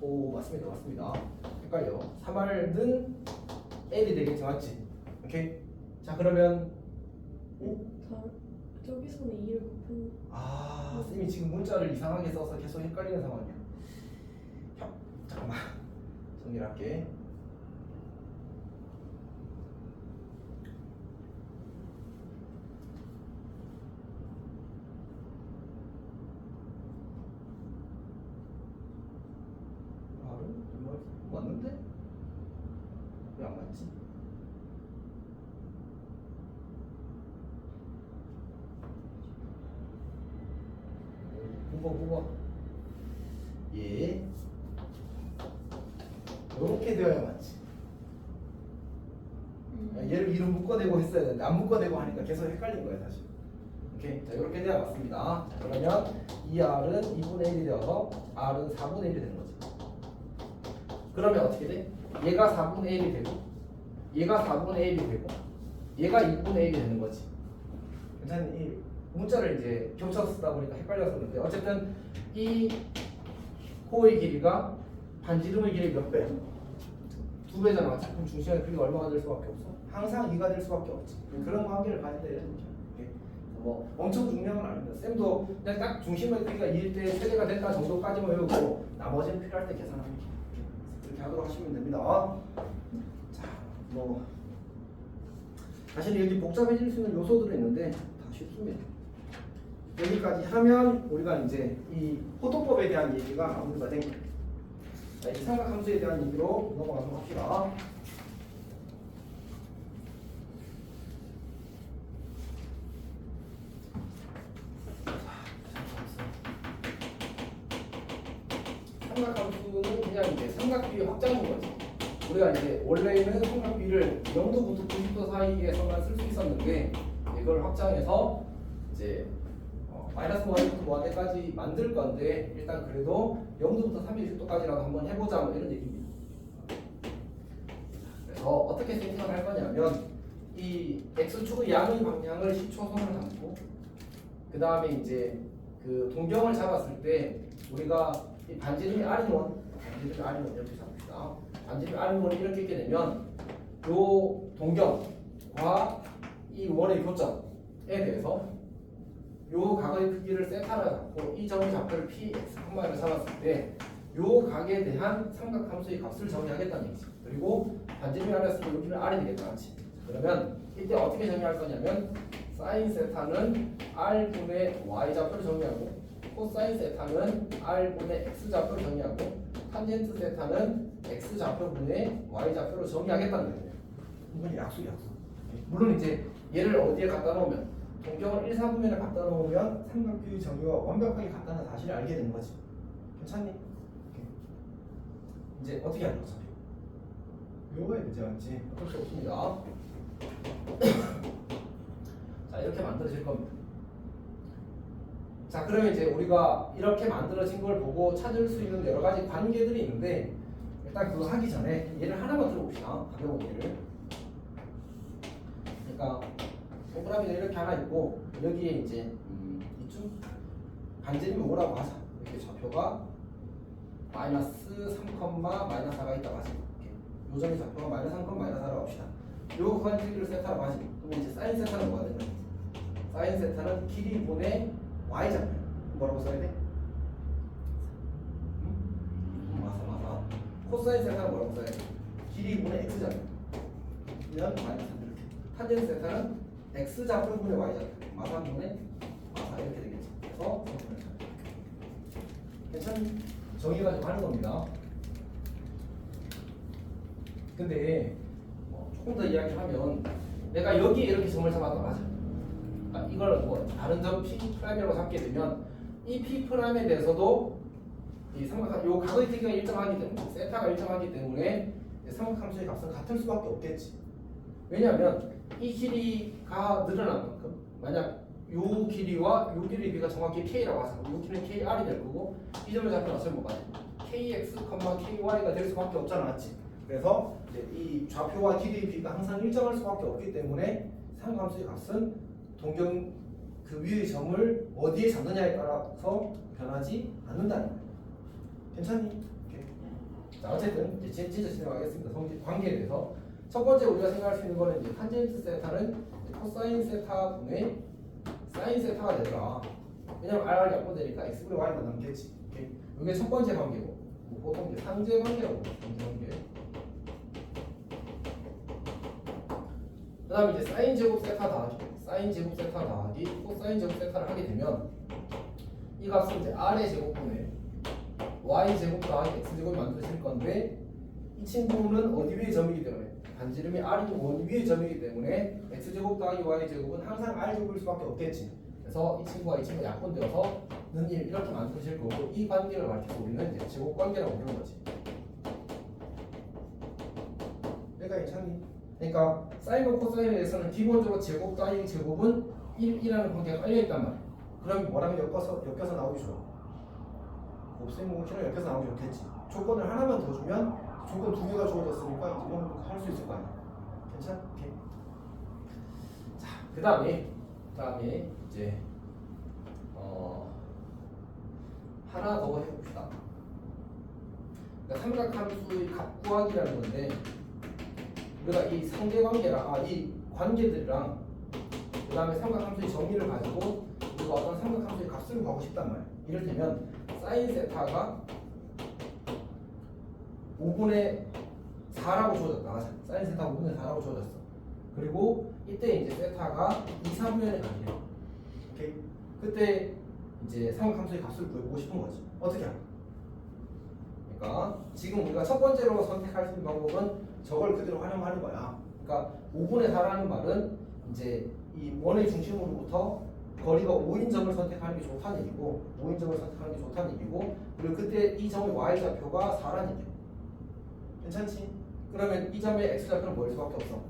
오 맞습니다. 헷갈려. 3R는 L이 되겠지 맞지? 오케이. 자 그러면 저기서는 2를 곱한. 쌤이 지금 문자를 이상하게 써서 계속 헷갈리는 상황이야. 잠깐만 정리를 할게. 맞는데? 왜 안 맞지? 뽑아 예 이렇게 되어야 맞지. 얘를 이름 묶어내고 했어야 되는데 안 묶어내고 하니까 계속 헷갈린 거예요 사실. 오케이. 자 이렇게 돼야 맞습니다. 자, 그러면 이 R은 2분의 1이 되어서 R은 4분의 1이 되는 거지. 그러면 어떻게 돼? 얘가 4분의 1이 되고 얘가 4분의 1이 되고 얘가 2분의 1이 되는 거지. 괜찮니? 이 문자를 이제 겹쳐서 쓰다 보니까 헷갈렸었는데 어쨌든 이 호의 길이가 반지름의 길이 몇 배? 2배잖아. 그럼 중심의 크기가 얼마가 될 수밖에 없어? 항상 2가 될 수밖에 없지. 그런 관계를 가진다 이런 얘기죠. 뭐 엄청 중요한 건 아닙니다. 쌤도 그냥 딱 중심의 크기가 2일 때 최대가 된다 정도까지만 외우고 나머지는 필요할 때 계산합니다. 그렇게 하도록 하시면 됩니다. 자, 뭐 사실 여기 복잡해질 수 있는 요소들이 있는데 다 쉽습니다. 여기까지 하면 우리가 이제 이 호도법에 대한 얘기가 마무리가 됩니다. 자, 이 삼각함수에 대한 얘기로 넘어가도록 합시다. 삼각함수는 그냥 이제 삼각비의 확장인 거지. 우리가 이제 원래는 삼각비를 0도부터 90도 사이에서만 쓸 수 있었는데 이걸 확장해서 이제 마이너스 무한대부터 무한대까지 만들 건데 일단 그래도 0도부터 360도까지라도 한번 해보자 뭐 이런 얘기입니다. 그래서 어떻게 세팅을 할 거냐면 이 x축의 양의 방향을 10초선을 담고 그 다음에 이제 그 동경을 잡았을 때 우리가 이 반지름이 R인1 이렇게 잡읍시다. 반지름이 R인1이 이렇게 있게 되면 요 동경과 이 원의 교점에 대해서 요 각의 크기를 세타로 잡고 이 점의 좌표를 px, 를 잡았을 때 요 각에 대한 삼각함수의 값을 정의하겠다는 얘기죠. 그리고 반지름이 R이었으면 여기는 R이 되겠다. 그렇지? 그러면 이때 어떻게 정의할 거냐면 사인 세타는 r분의 y 좌표를 정의하고 코사인 세타는 r분의 x 좌표를 정의하고 탄젠트 세타는 x 좌표분의 y 좌표로 정의하겠다는 거예요. 이건 약속이야. 물론 이제 얘를 어디에 갖다 놓으면 동경을 1, 4분면에 갖다 놓으면 삼각뷰의 정의와 완벽하게 같다는 사실을 알게 되는 거지. 괜찮니? 이제 어떻게 하는 거죠? 외워야 되지 않지? 어쩔 수 없습니다. 자, 이렇게 만들어질 겁니다. 자, 그러면 이제 우리가 이렇게 만들어진 걸 보고 찾을 수 있는 여러 가지 관계들이 있는데 일단 그거 하기 전에 예를 하나만 들어봅시다. 가벼운 예를. 그러니까 동그라미가 이렇게 하나 있고 여기에 이제 이쯤 반지름이 5라고 하자. 이렇게 좌표가 마이너스 3, 마이너스 4가 있다고 하자. 요 점의 좌표가 마이너스 3, 마이너스 4라고 합시다. 요 구간 길이를 세타라고 하지. 그럼 이제 사인 세타는 뭐가 되는 거야? 사인 세타는 길이분의 y 좌표. 뭐라고 써야 돼? 맞아. 코사인 세타는 뭐라고 써야 돼? 길이분의 x 좌표. 그러면 마이너스 3 이렇게. 탄젠트 세타는 x 좌표분의 y 좌표. 마산분의 마사 이렇게 되겠지. 그래서 괜찮니? 정의가지고 하는 겁니다. 근데 조금 더 이야기하면 내가 여기에 이렇게 점을 잡았다 맞아. 그러니까 이걸 뭐 다른 점 P'이라고 잡게 되면 이 P'에 대해서도 이 삼각 요 각의 크기가 일정하기 때문에 세타가 일정하기 때문에 삼각함수의 값은 같을 수밖에 없겠지. 왜냐하면 이 길이가 늘어난 만큼 만약 요 길이와 요 길이의 비가 정확히 K라고 하자. 요 길이는 KR이 될 거고 이 점을 잡혀놨으면 뭐가 돼? KX, KY가 될 수밖에 없잖아, 맞지? 그래서 이제 이 좌표와 길이의 비가 항상 일정할 수밖에 없기 때문에 삼각함수의 값은 동경 그 위의 점을 어디에 잡느냐에 따라서 변하지 않는다는 거예요. 괜찮니? 오케이. 자, 어쨌든 이제 진짜 진행하겠습니다. 관계에 대해서 첫 번째 우리가 생각할 수 있는 거는 이제 탄젠트 세타는 코사인 세타 분의 사인 세타가 되더라. 왜냐면 r 약분되니까 x분의 y만 남겠지. 오케이. 이게 첫 번째 관계고 보통 이제 상제 관계라고 해요. 상제 관계. 그 다음에 이제 사인 제곱 세타 더하기 사인 제곱 세타 더하기 코사인 제곱 세타를 하게 되면 이 값은 이제 r의 제곱분의 y 제곱 더하기 x 제곱이 만들어질 건데 이 친구는 어디 위의 점이기 때문에 반지름이 r이 원 위의 점이기 때문에 x 제곱 더하기 y 제곱은 항상 r 제곱일 수밖에 없겠지. 그래서 이 친구와 이 친구가 약분되어서 는 이렇게 만들어질 거고 이 관계를 밝혀서 우리는 이제 제곱 관계라고 부르는 거지. 내가 괜찮니? 그러니까 사인과 코사인에 대해서는 기본적으로 제곱 더하기 제곱은 1이라는 관계가 깔려있단 말이야. 그럼 뭐라면 엮여서 나오기 좋아. 곱셈 공식이랑 엮여서 나오기 좋겠지. 조건을 하나만 더 주면 조건 두 개가 주어졌으니까 이건 할 수 있을 거 아니야. 괜찮? 오케이. 자, 그 다음에 이제 하나 더 해봅시다. 그러니까 삼각함수의 값 구하기라는 건데 우리가 이 상대관계랑 이 관계들이랑 그 다음에 삼각함수의 정의를 가지고 우리가 어떤 삼각함수의 값을 구하고 싶단 말이야. 이를테면 사인 세타가 5분의 4라고 주어졌다. 사인 세타가 5분의 4라고 주어졌어. 그리고 이때 이제 세타가 2, 3면에 가게. 오케이. 그때 이제 삼각함수의 값을 구해보고 싶은 거지. 어떻게 할까? 그러니까 지금 우리가 첫 번째로 선택할 수 있는 방법은 저걸 그대로 활용하는 거야. 그러니까 5분의 4라는 말은 이제 이 원의 중심으로부터 거리가 5인 점을 선택하는 게 좋다는 얘기고 5인 점을 선택하는 게 좋다는 얘기고 그리고 그때 이 점의 y 좌표가 4라는 얘기고 괜찮지? 그러면 이 점의 x 좌표는 뭐일 수밖에 없어?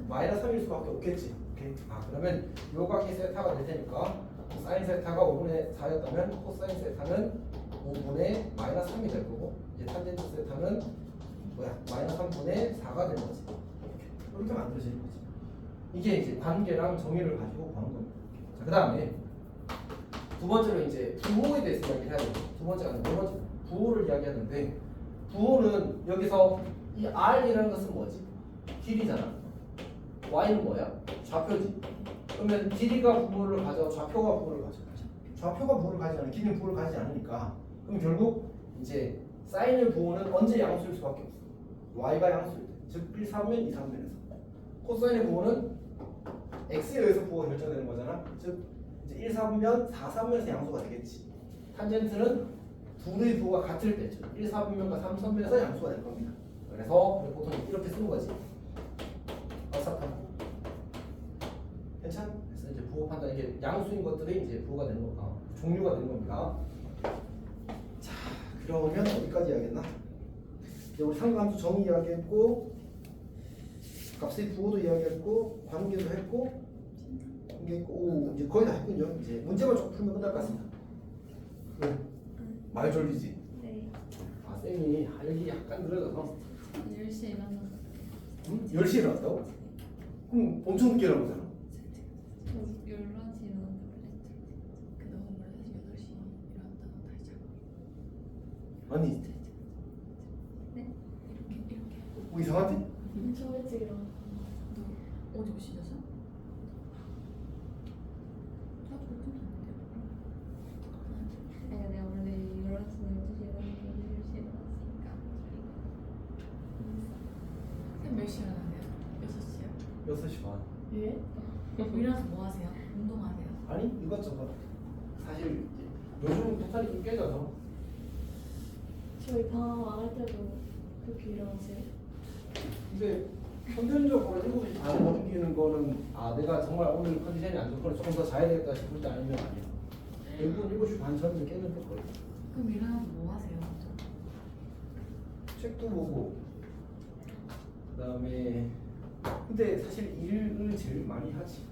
마이너스 3일 수밖에 없겠지. 오케이. 그러면 요 각이 세타가 될 테니까 사인 세타가 5분의 4였다면 코사인 세타는 5분의 마이너스 3이 될 거고 이제 탄젠트 세타는 마이너스 3분의 4가 되는 거지. 이렇게 만들어지는 거지. 이게 이제 관계랑 정의를 가지고 구하는 겁니다. 자, 그 다음에 두 번째로 이제 부호에 대해서 이야기를 해야 돼요. 두 번째가 아니라 네 번째 부호를 이야기하는데 부호는 여기서 이 r이라는 것은 뭐지? 길이잖아. y는 뭐야? 좌표지. 그러면 길이가 부호를 가져 좌표가 부호를 가져. 좌표가 부호를 가지지 않아. 길이는 부호를 가지지 않으니까. 그럼 결국 이제 사인의 부호는 언제 양수일 수밖에 없어. y가 양수일 때. 즉 1, 3면 2, 3면에서. 코사인의 부호는 x에 의해서 부호가 결정되는 거잖아. 즉 이제 1, 4분면 4, 3면에서 양수가 되겠지. 탄젠트는 둘의 부호가 같을 때, 즉 1, 4분면과 3, 3면에서 양수가 될 겁니다. 그래서 보통 이렇게 쓰는 거지. 어사하고 괜찮? 그래서 이제 부호 판단 이게 양수인 것들이 이제 부호가 되는 거, 종류가 되는 겁니다. 자, 그러면 어디까지 해야겠나? 이제 우리 상관함수 정의 이야기했고, 값의 부호도 이야기했고, 관계도 했고, 오, 이제 거의 다 했군요. 이제 문제만 좀 풀면 끝날 것 같습니다. 많이 졸리지? 네. 아, 쌤이 할기 약간 늘어져서 10시에 일어나서 10시에 일어났다고? 그럼 엄청 늦게 일어나잖아. 저 11시에 일어난다고 그랬죠. 근데 오늘 8시 일어났다가 다시 자고. 아니, 이렇게. 뭐 이상하지? 엄청 일찍 일어나. 너 어제 몇 시에 잤어? 자고 몇 아니 내가 원래 11시에 12시에 일어나서 10시에 일어났으니까 몇 시에 일어나세요? 6시요? 6시 반. 왜? 일어나서 뭐 하세요? 운동하세요? 아니, 이것저것. 사실 요즘 토탈이 좀 깨져서. 저희 방학 안 할 때도 그렇게 일어나세요? 근데 선천적으로 7시 반에 넘기는 거는 내가 정말 오늘 컨디션이 안 좋거나 조금 더 자야 되겠다 싶을 때 아니면 아니야. 대부분 7시 반 전에 깨는 거거든. 그럼 일어나서 뭐 하세요? 책도 보고 그다음에 근데 사실 일을 제일 많이 하지.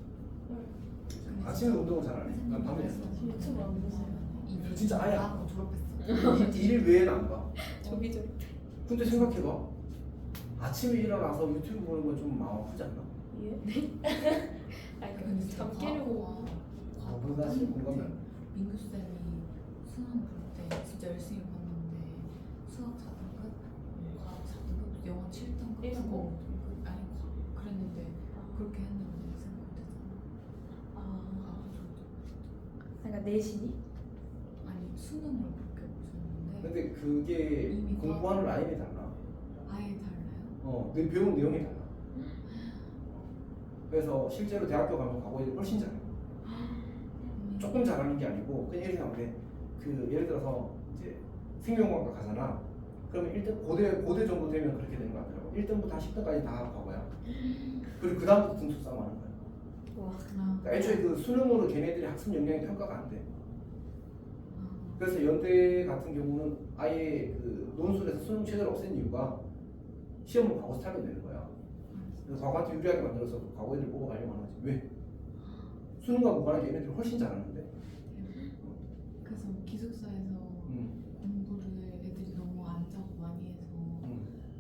아침에 운동을 잘 안 해. 난 밤에 했어. 유튜브 안 보세요? 저 진짜 아예 안 나하고 졸업했어. 일 외에는 안 봐. 조비조비. 근데 생각해봐. 아침에 일어나서 유튜브 보는 건 좀 마음 아프지 않나? 예? 아니 근데 그 잠 깨려고. 과거보다 지금 공감이 민규 쌤이 수능 볼 때 진짜 열심히 봤는데 수학 4등급, 과학 4등급, 영어 7등급, 일곱. 국어 5등급 아니 그랬는데 그렇게 했는데 생각되잖아. 과학 정도. 그러니까 내신이? 아니 수능을 그렇게 보셨는데 근데 그게 이미 공부하는 라인이 달라. 아예 달라요? 내 배운 내용이 달라. 그래서 실제로 대학교 가면 과거에 훨씬 잘해. 조금 잘하는 게 아니고 그냥 이렇게 하면 예를 들어서 이제 생명과학 가잖아. 그러면 1등 고대 정도 되면 그렇게 되는 거 같더라고. 1등부터 10등까지 다 과거야. 그리고 그 다음부터 등수 싸움 하는 거야. 와. 그러니까 애초에 그 수능으로 걔네들이 학습 역량이 평가가 안 돼. 그래서 연대 같은 경우는 아예 그 논술에서 수능 체제를 없앤 이유가 시험을 과거 스타일로 내는 거야. 그래서 과거한테 유리하게 만들어서 과거 애들 보고 가려고 하는 거지. 왜? 수능과 무관하게 얘네들이 훨씬 잘하는데. 그래서 기숙사에서 공부를 애들이 너무 안 자고 많이 해서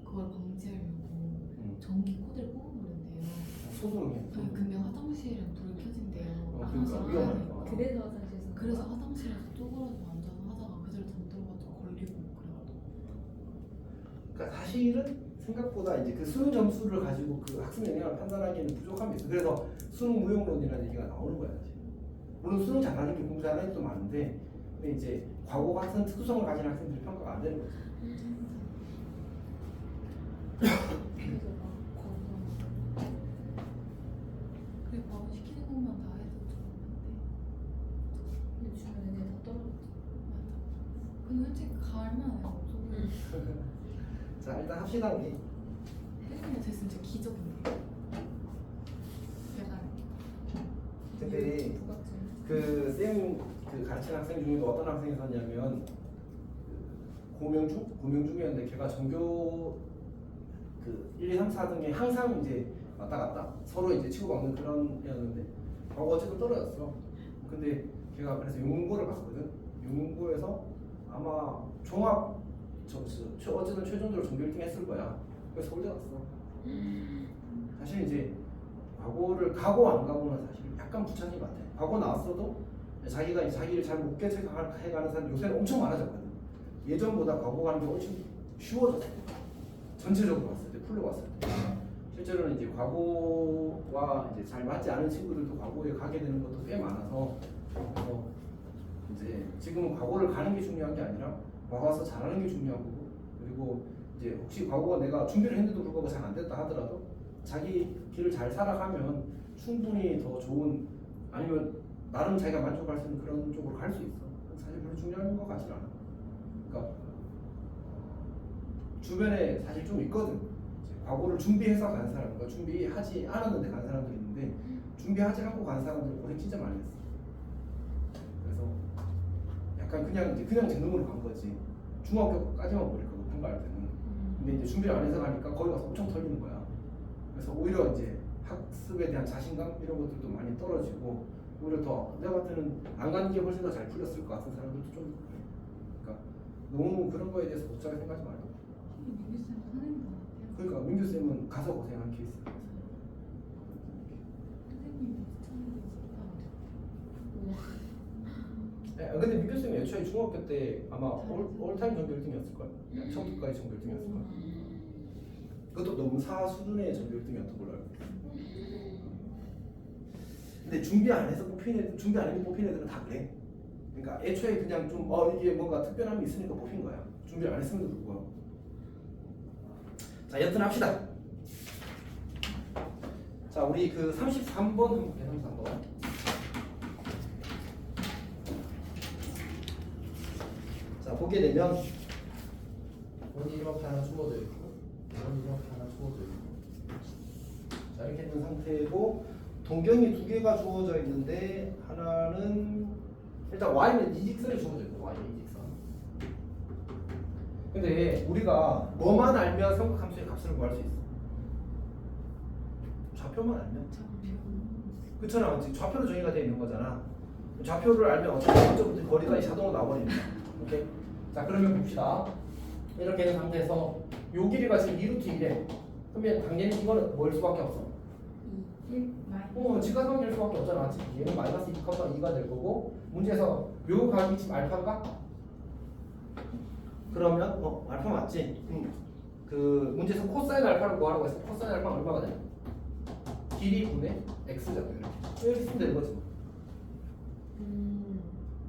그걸 방지하려고 전기 코드를 뽑아버린대요. 소소하게. 아니, 근데 화장실은 불이 켜진대요. 그러니까 화장실 위험하니까. 안에. 그래서 화장실에서. 그래서 화장실에서 쪼그라서 앉아서 하다가 그대로 잠들어가지고 걸리고 그래가지고. 그러니까 사실은 생각보다 이제 그 수능 점수를 가지고 그 학습 역량을 판단하기에는 부족함이 있어. 그래서 수능 무용론이라는 얘기가 나오는 거야 사실. 물론 수능 잘하는 게 공부 잘하는 애도 많은데, 근데 이제 과거 같은 특수성을 가진 학생들이 평가가 안 되는 거지. 그래서 막 과거. 그래 바로 시키는 것만 다 해서 좋았는데. 근데 주변 애들 다 떨어졌어. 맞아. 근데 솔직히 갈만해요. 저는 자, 일단 합시다 우리. 혜진이가 됐으면 진짜 기적인데. 약간 근데 부각질. 그 쌤 그 가르치는 학생 중에도 어떤 학생이 있었냐면 고명중이었는데 걔가 전교 그 1, 2, 3, 4등에 항상 이제 왔다 갔다 서로 이제 치고받는 그런 애였는데 과거 어쨌든 떨어졌어. 근데 걔가 그래서 용문고를 갔거든. 용문고에서 아마 종합 점수 어쨌든 최종적으로 전교 1등 했을 거야. 그래서 서울대 갔어. 사실 이제 과거를 가고 안 가고는 사실 약간 부차적인 것 같아. 과거 나왔어도 자기가 자기를 잘 못 개척해가는 사람 요새는 엄청 많아졌거든. 예전보다 과거 가는 게 훨씬 쉬워졌어. 전체적으로 봤을 때, 풀로 봤을 때. 실제로는 이제 과거와 이제 잘 맞지 않은 친구들도 과거에 가게 되는 것도 꽤 많아서 이제 지금은 과거를 가는 게 중요한 게 아니라 과거 와서 잘하는 게 중요하고, 그리고 이제 혹시 과거가 내가 준비를 했는데도 불구하고 잘 안 됐다 하더라도 자기 길을 잘 살아가면 충분히 더 좋은 아니면 나름 자기가 만족할 수 있는 그런 쪽으로 갈 수 있어. 사실 별로 중요한 것 같진 않아. 그러니까 주변에 사실 좀 있거든. 이제 과거를 준비해서 간 사람, 그러니까 준비하지 않았는데 간 사람들이 있는데 준비하지 않고 간 사람들 고생 진짜 많이 했어. 그래서 약간 그냥 재능으로 간 거지. 중학교까지만 보니까 평가할 때는. 근데 이제 준비를 안 해서 가니까 거기 가서 엄청 털리는 거야. 그래서 오히려 이제 학습에 대한 자신감 이런 것들도 많이 떨어지고 오히려 더 내가 봤을 때는 안 가는 게 훨씬 더 잘 풀렸을 것 같은 사람들도 좀 있고. 그러니까 너무 그런 거에 대해서 복잡하게 생각하지 말고. 민규 쌤 화낸 것 같아요. 그러니까 민규 쌤은 가서 고생한 케이스야. 선생님이 추천해준 네, 근데 민규 쌤이 애초에 중학교 때 아마 올타임 전교 1등이었을 거야. 처음부터까지 전교 1등이었을 거야. 그것도 넘사 수준의 전교 1등이었던 걸로 알고 있어. 근데 준비 안 해서 뽑힌 애들, 준비 안 해서 뽑힌 애들은 다 그래. 그러니까 애초에 그냥 좀 이게 뭔가 특별함이 있으니까 뽑힌 거야. 준비를 안 했음에도 불구하고. 자, 여튼 합시다. 자, 우리 그 33번 한번 볼게요. 33번. 자, 보게 되면 원이 이렇게 하나 주어져 있고 원이 이렇게 하나 주어져 있고 자, 이렇게 된 상태고 동경이 두 개가 주어져 있는데 하나는 일단 y는 이직선이 주어져 있고 y는 이직선. 근데 우리가 뭐만 알면 삼각함수의 값을 구할 수 있어? 좌표만 알면. 그렇잖아, 맞지? 좌표로 정의가 되어 있는 거잖아. 좌표를 알면 어차피 먼저부터 거리가 자동으로 나와버립니다. 오케이? 자, 그러면 봅시다. 이렇게 된 상태에서 요 길이가 지금 2루트 1에 그러면 당연히 이거는 뭐일 수밖에 없어? 1 마이너스 직각관계일 수밖에 없잖아. 맞지? 얘는 마이너스 2가 될 거고 문제에서 요 각이 지금 알파인가? 그러면 알파 맞지? 그 문제에서 코사인 알파를 구하라고 해서 코사인 알파가 얼마가 돼? 길이 분의 x잖아. 이렇게 쓰면 되는 거지.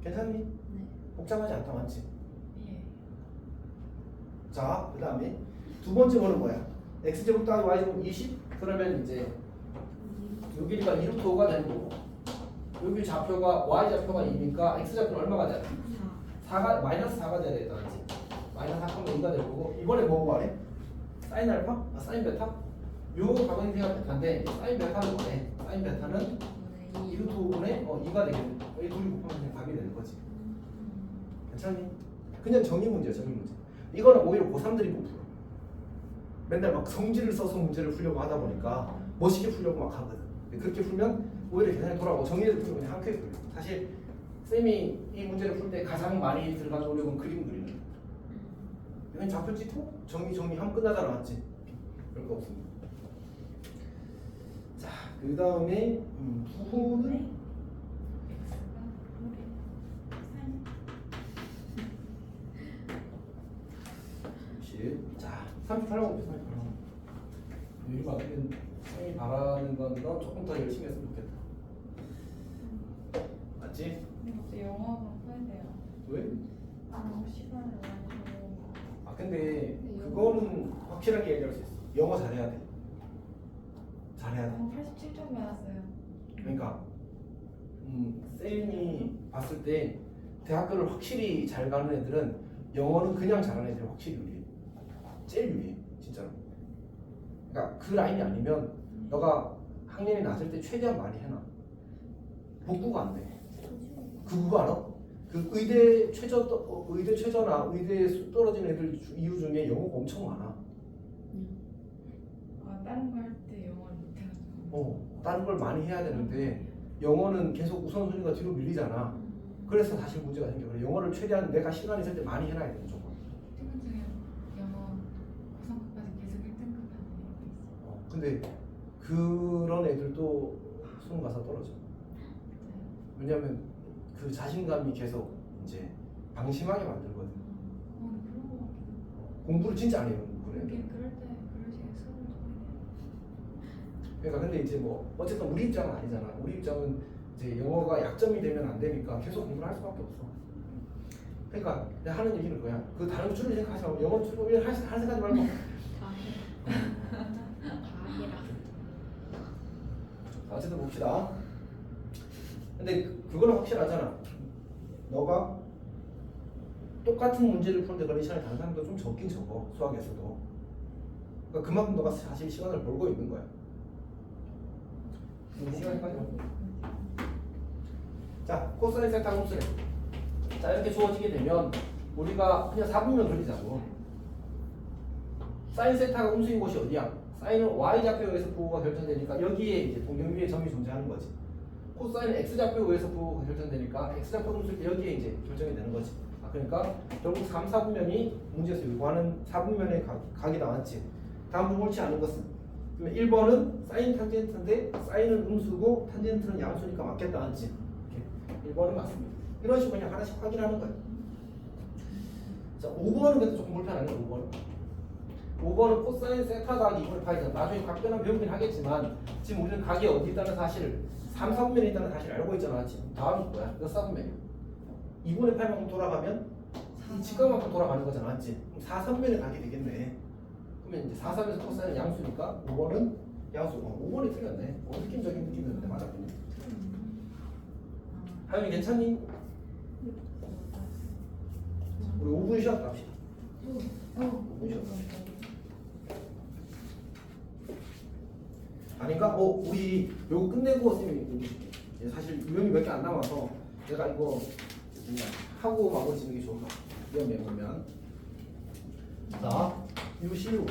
괜찮니? 네. 복잡하지 않다, 맞지? 예. 자, 그 다음에 두 번째 거는 뭐야? x제곱 더하기 y제곱 20? 그러면 이제 요 길이가 2루트 5가 되는 거고 여기 좌표가 y좌표가 2니까 x좌표는 얼마가 돼야 돼? 4가 마이너스 4가 돼야 되겠다, 맞지? 마이너스 4면 2가 될 거고 이번에 뭐 구하래? 사인 알파? 아, 사인 베타? 요 방향대가 베타인데 사인 베타는 뭐래? 사인 베타는 2루트 5분의 2가 되겠네. 이 둘이 곱하면 그냥 답이 되는 거지. 괜찮니? 그냥 정의 문제야, 정의 문제. 이거는 오히려 고3들이 못 풀어. 맨날 막 성질을 써서 문제를 풀려고 하다 보니까 멋있게 풀려고 막 하거든. 그렇게 풀면 오히려 계산이 돌아오고 정의를 풀면 그냥 한 큐에 풀려. 사실 쌤이 이 문제를 풀 때 가장 많이 들어가는 어려운 그림 그리는. 그냥 좌표 찍고 정리하면 끝나잖아, 맞지? 별거 없습니다. 자, 그 다음에 부호는 자, 38번 볼게요. 38번. 이거 어떻게 쌤이 바라는 건 너 조금 더 열심히 했으면 좋겠다. 맞지? 근데 영어만 써야 돼요. 왜? 시간을 많이 아, 근데 그거는 확실하게 얘기할 수 있어. 영어 잘해야 돼. 잘해야 돼. 87점 받았어요. 그러니까 쌤이 봤을 때 대학교를 확실히 잘 가는 애들은 영어는 그냥 잘하는 애들이 확실히 유리해. 제일 유리해, 진짜로. 그러니까 그 라인이 아니면 너가 학년이 낮을 때 최대한 많이 해놔. 복구가 안 돼. 그거 알아? 그 의대 최저나 의대 떨어진 애들 이유 중에 영어가 엄청 많아. 아, 다른 거 할 때 영어를 못해가지고. 다른 걸 많이 해야 되는데 영어는 계속 우선순위가 뒤로 밀리잖아. 그래서 사실 문제가 생겨. 그래, 영어를 최대한 내가 시간 있을 때 많이 해놔야 돼, 무조건. 최근 중에 영어 고성까지 계속 1등급 하는 애가 있어요. 근데 그런 애들도 수능 가서 떨어져. 왜냐면 그 자신감이 계속 이제 방심하게 만들거든. 그런 거 같기도 하고. 공부를 진짜 안 해요, 그래. 그럴 때 그럴 시간에 수업을 좀 해야 돼요. 그러니까 근데 이제 뭐 어쨌든 우리 입장은 아니잖아. 우리 입장은 이제 영어가 약점이 되면 안 되니까 계속 공부를 할 수밖에 없어. 그러니까 내가 하는 얘기는 그거야. 그 다른 거 줄을 생각하지 말고 영어 줄을 할 생각하지 말고. 다 해라. 자, 자, 어쨌든 봅시다. 근데 그거는 확실하잖아. 너가 똑같은 문제를 푸는데 걸린 시간이 다른 사람도 좀 적긴 적어. 수학에서도. 그러니까 그만큼 너가 사실 시간을 벌고 있는 거야. 시간까지. 자, 코사인 세타 함수래. 자, 이렇게 주어지게 되면 우리가 그냥 4분면 돌리자고. 사인 세타가 함수인 곳이 어디야? 사인은 y좌표에 의해서 부호가 결정되니까 여기에 이제 동경 위에 점이 존재하는 거지. 코사인은 x좌표에 의해서 부호가 결정되니까 x좌표 함수일 때 여기에 이제 결정이 되는 거지. 아, 그러니까 결국 3, 4분면이 문제에서 요구하는 4분면의 각이 나왔지. 다음 분 옳지 않은 것은 그러면 1번은 사인 탄젠트인데 사인은 음수고 탄젠트는 양수니까 맞겠다 않지? 1번은 맞습니다. 이런 식으로 그냥 하나씩 확인하는 거예요. 자, 5번은 근데 조금 불편하네. 5번은 코사인 세타 더하기 2분의 파이잖아. 나중에 각변은 배우긴 하겠지만 지금 우리는 각이 어디 있다는 사실을 3, 4분면에 있다는 사실을 알고 있잖아. 지금 다음이 뭐야? 몇 4분면이야? 2분의 8만큼 돌아가면 이 직각만큼 돌아가는 거잖아. 맞지? 그럼 4, 3분면에 각이 되겠네. 그러면 이제 4, 3에서 코사인은 양수니까 5번은 양수고. 5번이 틀렸네. 느낌적인 느낌이었는데 맞았군요. 하윤이 괜찮니? 우리 5분 쉬었다 합시다. 5분 쉬었다. 아닌가? 우리 요거 끝내고 쌤이 얘기 줄게. 사실 유형이 몇 개 안 남아서 내가 이거 그냥 하고 마무리 짓는 게 좋을 것 같아. 이런 메모면. 자, 유실.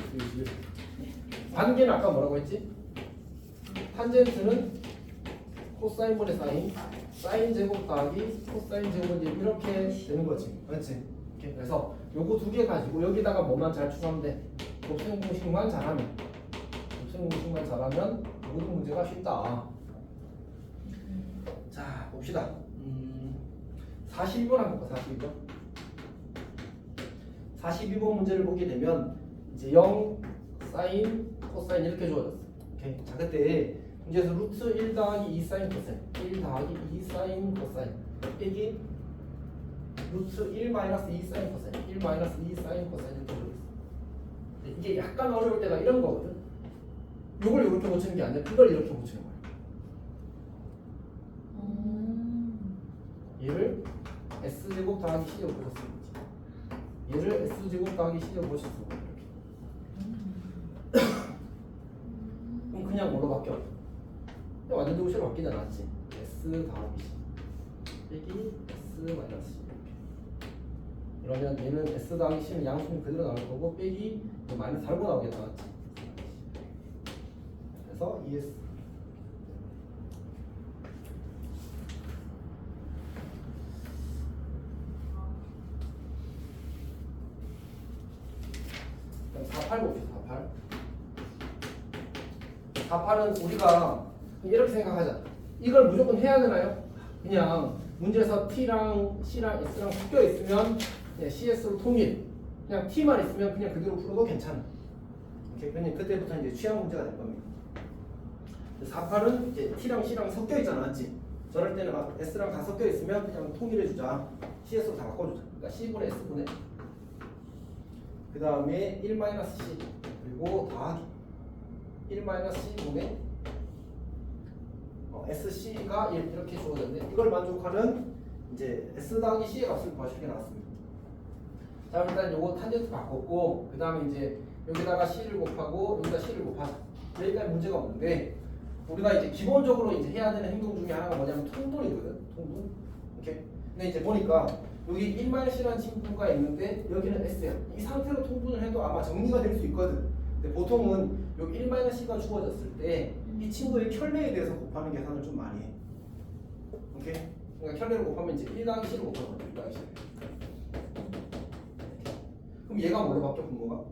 관계는 아까 뭐라고 했지? 탄젠트는 코사인분의 사인, 사인 제곱 더하기 코사인 제곱은 이렇게 되는 거지. 맞지? 이렇게. 그래서 요거 두 개 가지고 여기다가 뭐만 잘 추가하면 돼? 곱셈 공식만 잘하면 모든 문제가 쉽다. 자, 봅시다. 42번 한번 볼까? 42번 문제를 보게 되면 이제 0, 사인, 코사인 이렇게 주어졌어. 오케이. 자, 그때 문제에서 루트 1 더하기 2 사인 코사인, 1 더하기 2 사인 코사인 빼기 루트 1 마이너스 2 사인 코사인, 1 마이너스 2 사인 코사인 이렇게 주어졌어. 이게 약간 어려울 때가 이런 거거든. 요걸 이렇게 고치는 게 아니라 그걸 이렇게 고치는 거야. 얘를 s제곱 더하기 c제곱 보셨으면 얘를 s제곱 더하기 c제곱 보셨으면 이렇게. 그럼 그냥 뭐로 바뀌어? 그냥 완전 도시로 바뀌지 않았지? s 더하기 c 빼기 s 마이너스 c 이렇게. 그러면 얘는 s 더하기 c는 양수는 그대로 나올 거고 빼기 마이너스 달고 나오겠다. 맞지? 그래서 ES. 그럼 48 봅시다. 48은 우리가 이렇게 생각하자. 이걸 무조건 해야 되나요? 그냥 문제에서 T랑 C랑 S랑 섞여 있으면 그냥 CS로 통일. 그냥 T만 있으면 그냥 그대로 풀어도 괜찮아. 오케이. 그냥 그때부터 이제 취향 문제가 될 겁니다. 48은 이제 T랑 C랑 섞여 있잖아, 맞지? 저럴 때는 S랑 다 섞여 있으면 그냥 통일해주자. CS로 다 바꿔주자. 그러니까 C분의 S분의 그 다음에 1-C 그리고 더하기 1-C분의 SC가 이렇게 주어졌네. 이걸 만족하는 이제 S 더하기 C의 값을 구하시게 나왔습니다. 자, 일단 요거 탄젠트 바꿨고 그 다음에 이제 여기다가 C를 곱하고 여기다 C를 곱하자. 여기까지 문제가 없는데 우리가 이제 기본적으로 이제 해야 되는 행동 중에 하나가 뭐냐면 통분이거든. 통분. 이렇게. 근데 이제 보니까 여기 1-C라는 친구가 있는데 여기는 S야. 이 상태로 통분을 해도 아마 정리가 될 수 있거든. 근데 보통은 여기 1-C가 주어졌을 때 이 친구의 켤레에 대해서 곱하는 계산을 좀 많이 해. 오케이? 그러니까 켤레를 곱하면 이제 1-C를 곱하거든. 1-C. 그럼 얘가 뭘로 바뀌어 분모가?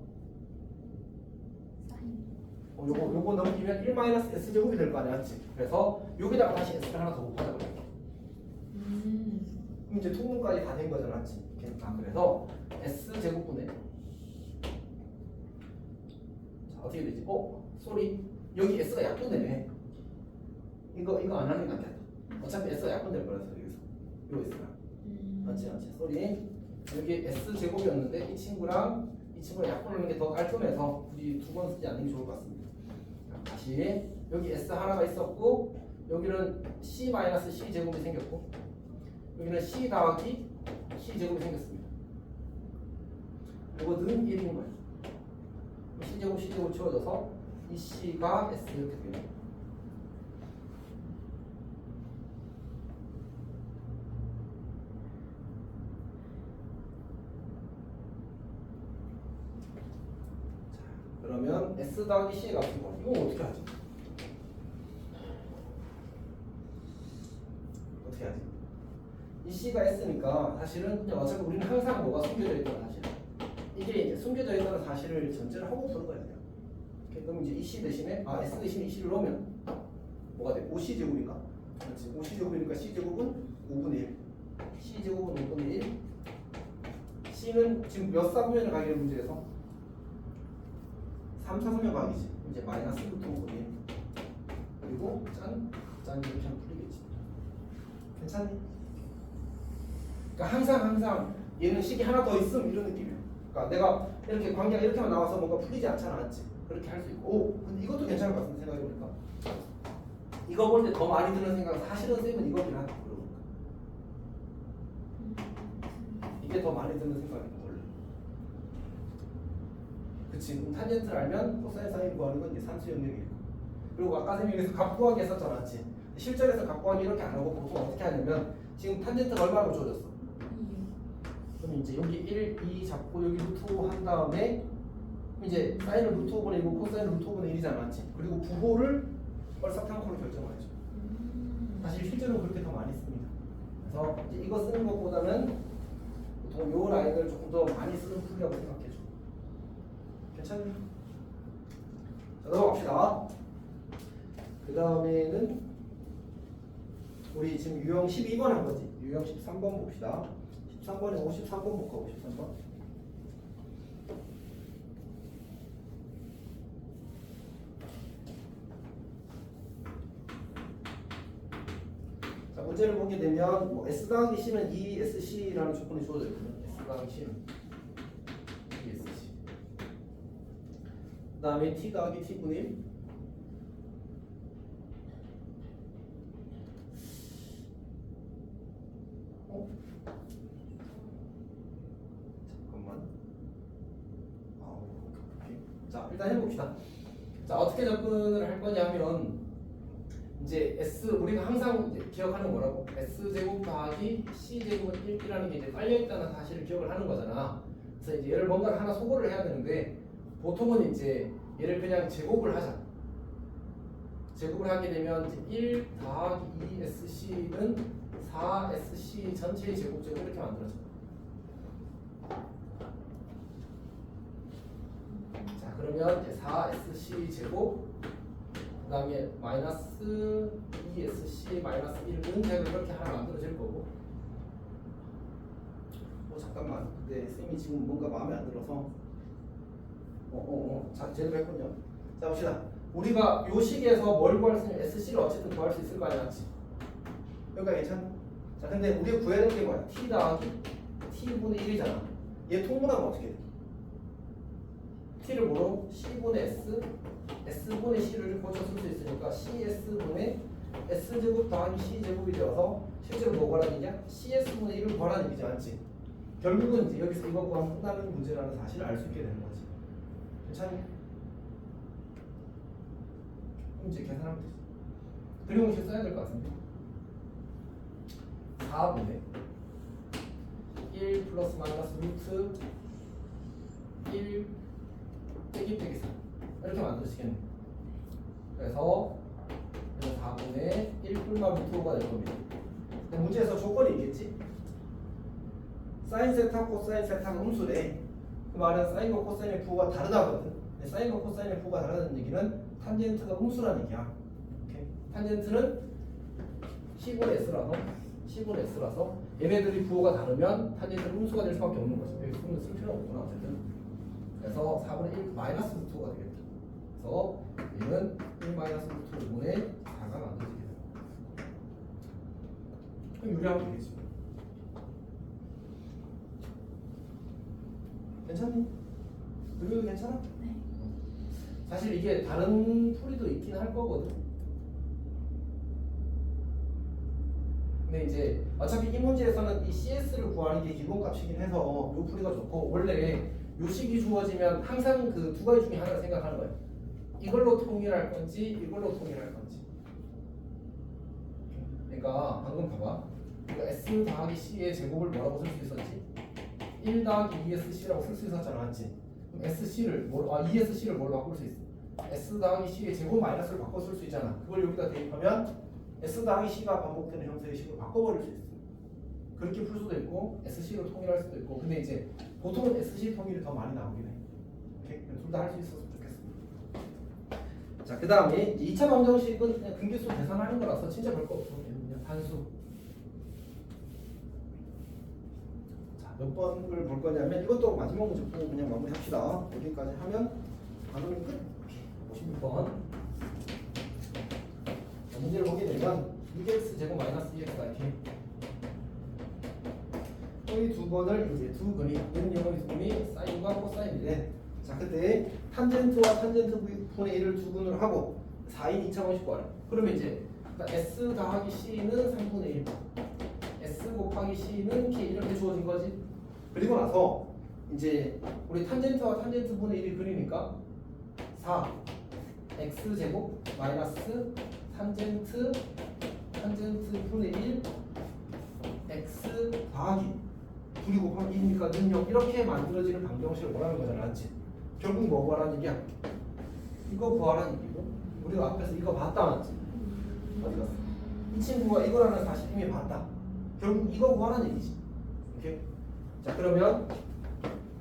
요거 넘기면 1-S제곱이 될 거 아니야, 맞지? 그래서 여기다가 다시 S를 하나 더 곱하자 그래. 그럼 이제 통분까지 다 된 거잖아, 맞지? 그래서 S제곱분의 자, 어떻게 되지? 쏘리 여기 S가 약분되네. 이거 안 하는 게 낫겠다. 어차피 S가 약분될 거라서 여기서 요 S가 맞지? 쏘리 여기 S제곱이었는데 이 친구랑 약분하는 게 더 깔끔해서 굳이 두 번 쓰지 않는 게 좋을 것 같습니다. 다시 여기 S 하나가 있었고 여기는 C 마이너스 C 제곱이 생겼고 여기는 C 더하기 C 제곱이 생겼습니다. 이거는 1인 거예요. C 제곱 C 제곱 치워져서 이 C가 S 이렇게 돼요. 그러면 S 더하기 C의 값은 뭐? 이건 어떻게 하지? 어떻게 하지? 이 C가 S니까 사실은 그냥 어차피 우리는 항상 뭐가 숨겨져 있다는 사실. 이게 이제 숨겨져 있다는 사실을 전제를 하고 푸는 거예요. 그냥. 그럼 이제 이 C 대신에 S 대신에 이 C를 넣으면 뭐가 돼? 5C 제곱인가? 그렇지. 5C 제곱이니까 C 제곱은 5분의 1. C 제곱은 5분의 1. C는 지금 몇 사분면을 가기로 문제에서 3, 4분면 가기지. 이제 마이너스 루트 5분의 1. 그리고 짠 이렇게 하면 풀리겠지. 괜찮니? 그러니까 항상 얘는 식이 하나 더 있음 이런 느낌이야. 그러니까 내가 이렇게 관계가 이렇게만 나와서 뭔가 풀리지 않잖아, 맞지? 그렇게 할 수 있고. 오, 근데 이것도 괜찮을 것 같은데 생각해보니까. 이거 볼 때 더 많이 드는 생각, 사실은 쌤은 이거긴 하다. 이게 더 많이 드는 생각이야 원래. 그치? 탄젠트를 알면 코사인 사인 구하는 건 이제 산수 영역이고. 그리고 아까 쌤이 여기서 값 구하기 했었잖아, 맞지? 실전에서 값 구하기 이렇게 안 하고 보통 어떻게 하냐면 지금 탄젠트가 얼마라고 줘줬어? 그럼 이제 여기 1, 2 잡고 여기 루트 5 한 다음에 이제 사인은 루트 5분의 1이고 코사인은 루트 5분의 1이잖아, 맞지? 그리고 부호를 얼사탕으로 결정하죠. 사실 실제로 그렇게 더 많이 씁니다. 그래서 이제 이거 쓰는 것보다는 보통 요 라인을 조금 더 많이 쓰는 풀이라고 생각해줘. 괜찮니? 자, 넘어갑시다. 그 다음에는 우리 지금 유형 12번 한 거지. 유형 13번 봅시다. 13번에 53번 볼까? 53번. 자, 문제를 보게 되면 뭐 S 더하기 C는 2SC라는 조건이 주어져 있거든요. S 더하기 C는 2SC. 그 다음에 T 더하기 T분의 1. 잠깐만. 오케이. 자, 일단 해봅시다. 자, 어떻게 접근을 할 거냐면 이제 S 우리가 항상 이제 기억하는 거라고 S 제곱 더하기 C 제곱은 1이라는 게 이제 깔려 있다는 사실을 기억을 하는 거잖아. 그래서 이제 얘를 뭔가를 하나 소거를 해야 되는데 보통은 이제 얘를 그냥 제곱을 하자. 제곱을 하게 되면 이제 1 더하기 2SC는 4SC 전체의 제곱제곱 이렇게 만들어져. 자, 그러면 이제 4SC 제곱 그 다음에 마이너스 2SC 마이너스 1은 제가 이렇게 하나 만들어질 거고. 잠깐만. 근데 쌤이 지금 뭔가 마음에 안 들어서. 자, 제대로 했군요. 자, 봅시다. 우리가 요 식에서 뭘 구할 수 있는 SC를 어쨌든 구할 수 있을 거 아니야, 맞지? 여기가 괜찮아? 자, 근데 우리가 구해야 되는 게 뭐야? T 더하기 T분의 1이잖아. 얘 통분하면 어떻게 돼? T를 뭐로? C분의 S, S분의 C를 고쳐 쓸 수 있으니까 CS분의 S제곱 더하기 C제곱이 되어서 실제로 뭐 구하라는 얘기야? CS분의 1을 구하라는 얘기지, 맞지? 결국은 이제 여기서 이거 구하면 끝나는 문제라는 사실을 알 수 있게 되는 거지. 괜찮니? 그럼 이제 계산하면 되지. 그림을 써야 될 것 같은데. 4분의 1 플러스 마이너스 루트 1 빼기 3 이렇게 만들어지겠네. 그래서 4분의 1 뿔마 루트 5가 될 겁니다. 근데 문제에서 조건이 있겠지? 사인 세타 코사인 세타가 음수래. 그 말은 사인과 코사인의 부호가 다르다거든. 근데 사인과 코사인의 부호가 다르다는 얘기는 탄젠트가 음수라는 얘기야. 오케이? 탄젠트는 C분의 S라서 얘네들이 부호가 다르면 탄젠트는 음수가 될 수밖에 없는 거지. 여기 숨을 쓸 필요가 없구나 어쨌든. 그래서 4분의 1 마이너스 루트 5가 되겠다. 그래서 얘는 1 마이너스 루트 5분의 4가 만들어지게 된다. 그럼 유리하면 되겠지. 괜찮니? 여기도 괜찮아? 네. 사실 이게 다른 풀이도 있긴 할 거거든. 근데 이제 어차피 이 문제에서는 이 CS를 구하는 게 기본값이긴 해서 요 풀이가 좋고 원래 요 식이 주어지면 항상 그 두 가지 중에 하나를 생각하는 거예요. 이걸로 통일할 건지 이걸로 통일할 건지. 그러니까 방금 봐봐. 그러니까 S 더하기 C의 제곱을 뭐라고 쓸 수 있었지? 1 더하기 2SC라고 쓸 수 있었잖아, 맞지? 그럼 SC를 2SC를 뭘로 바꿀 수 있어? S 더하기 C의 제곱 마이너스를 바꿔 쓸 수 있잖아. 그걸 여기다 대입하면 S 더하기 C가 반복되는 형태의 식으로 바꿔버릴 수 있어. 그렇게 풀 수도 있고 SC로 통일할 수도 있고. 근데 이제 보통은 SC 통일이 더 많이 나오긴 해. 둘 다 할 수 있었으면 좋겠어. 자, 그 다음에 2차 방정식은 그냥 근계수 계산하는 거라서 진짜 별거 없어. 그냥 단수. 자, 몇 번을 볼 거냐면 이것도 마지막 문제 보고 그냥 마무리합시다. 여기까지 하면 방금 끝. 56번. 문제를 보게 되면 6x 제곱 마이너스 2x가 이렇게 이 두 번을 이제 두 근이 얘는 영어의 두 근이 사인과 코사인인데 자 그때 탄젠트와 탄젠트 분의 1을 두 근을 하고 4인 2차 방식 구하래. 그러면 이제 그러니까 S 더하기 C는 3분의 1 S 곱하기 C는 K 이렇게 주어진 거지. 그리고 나서 이제 우리 탄젠트와 탄젠트 분의 1이 그리니까 4 X 제곱 마이너스 탄젠트 분의 1 X 더하기 둘이 곱하면 2니까 능력 이렇게 만들어지는 방정식을 뭐라는 거잖아, 맞지? 결국 뭐 구하라는 얘기야? 이거 구하라는 얘기고 우리가 앞에서 이거 봤다, 맞지? 어디 갔어? 이 친구가 이거라는 사실 이미 봤다. 결국 이거 구하라는 얘기지. 오케이? 자 그러면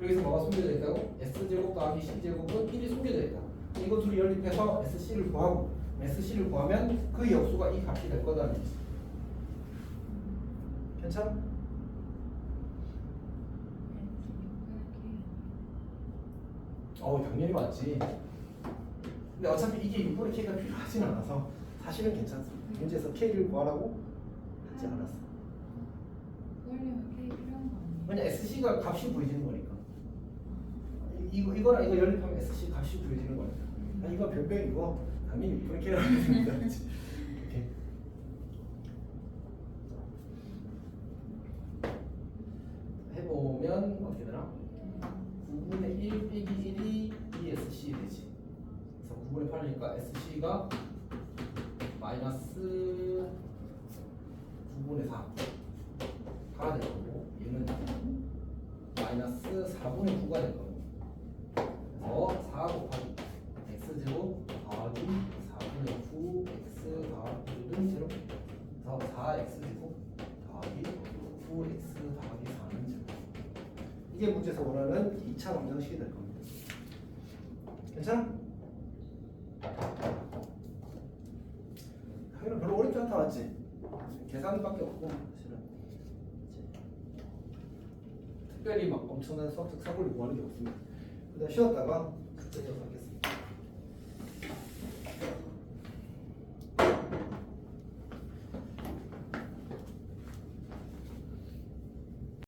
여기서 뭐가 숨겨져 있다고? S제곱 더하기 C제곱은 1이 숨겨져 있다. 이거 둘이 연립해서 SC를 구하고 SC를 구하면 그 역수가 이 값이 될 거다는 얘기지. 괜찮아? 당연히 맞지. 근데 어차피 이게 6분의 K가 필요하진 않아서 사실은 괜찮습니다. 문제에서 K를 구하라고 하지 않았어. 그러려면 K 필요한 거 아니에요? 왜냐 SC가 값이 보여지는 거니까. 이거랑 이거 연립하면 SC 값이 보여지는 거니까. 이거 별명이고 당연히 6분의 K라고 해야 됩니다. 이렇게. 해보면 어떻게 되나? 9분의 1 빼기 1이 2SC 되지. 그래서 9분의 8이니까 SC가 마이너스 9분의 4가 될 거고 얘는 마이너스 4분의 9가 될 거고 그래서 4 곱하기 X제곱 더하기 4분의 9 X 더하기는 0 그래서 4X제곱 더하기 9X 더하기 4는 0 이게 문제에서 원하는 2차 방정식이 될 겁니다. 괜찮아? 당연히 별로 어렵지 않다, 맞지? 계산밖에 없고 사실은 특별히 막 엄청난 수학적 사고를 구하는 게 없습니다. 그다음 쉬었다가 그때 하겠습니다.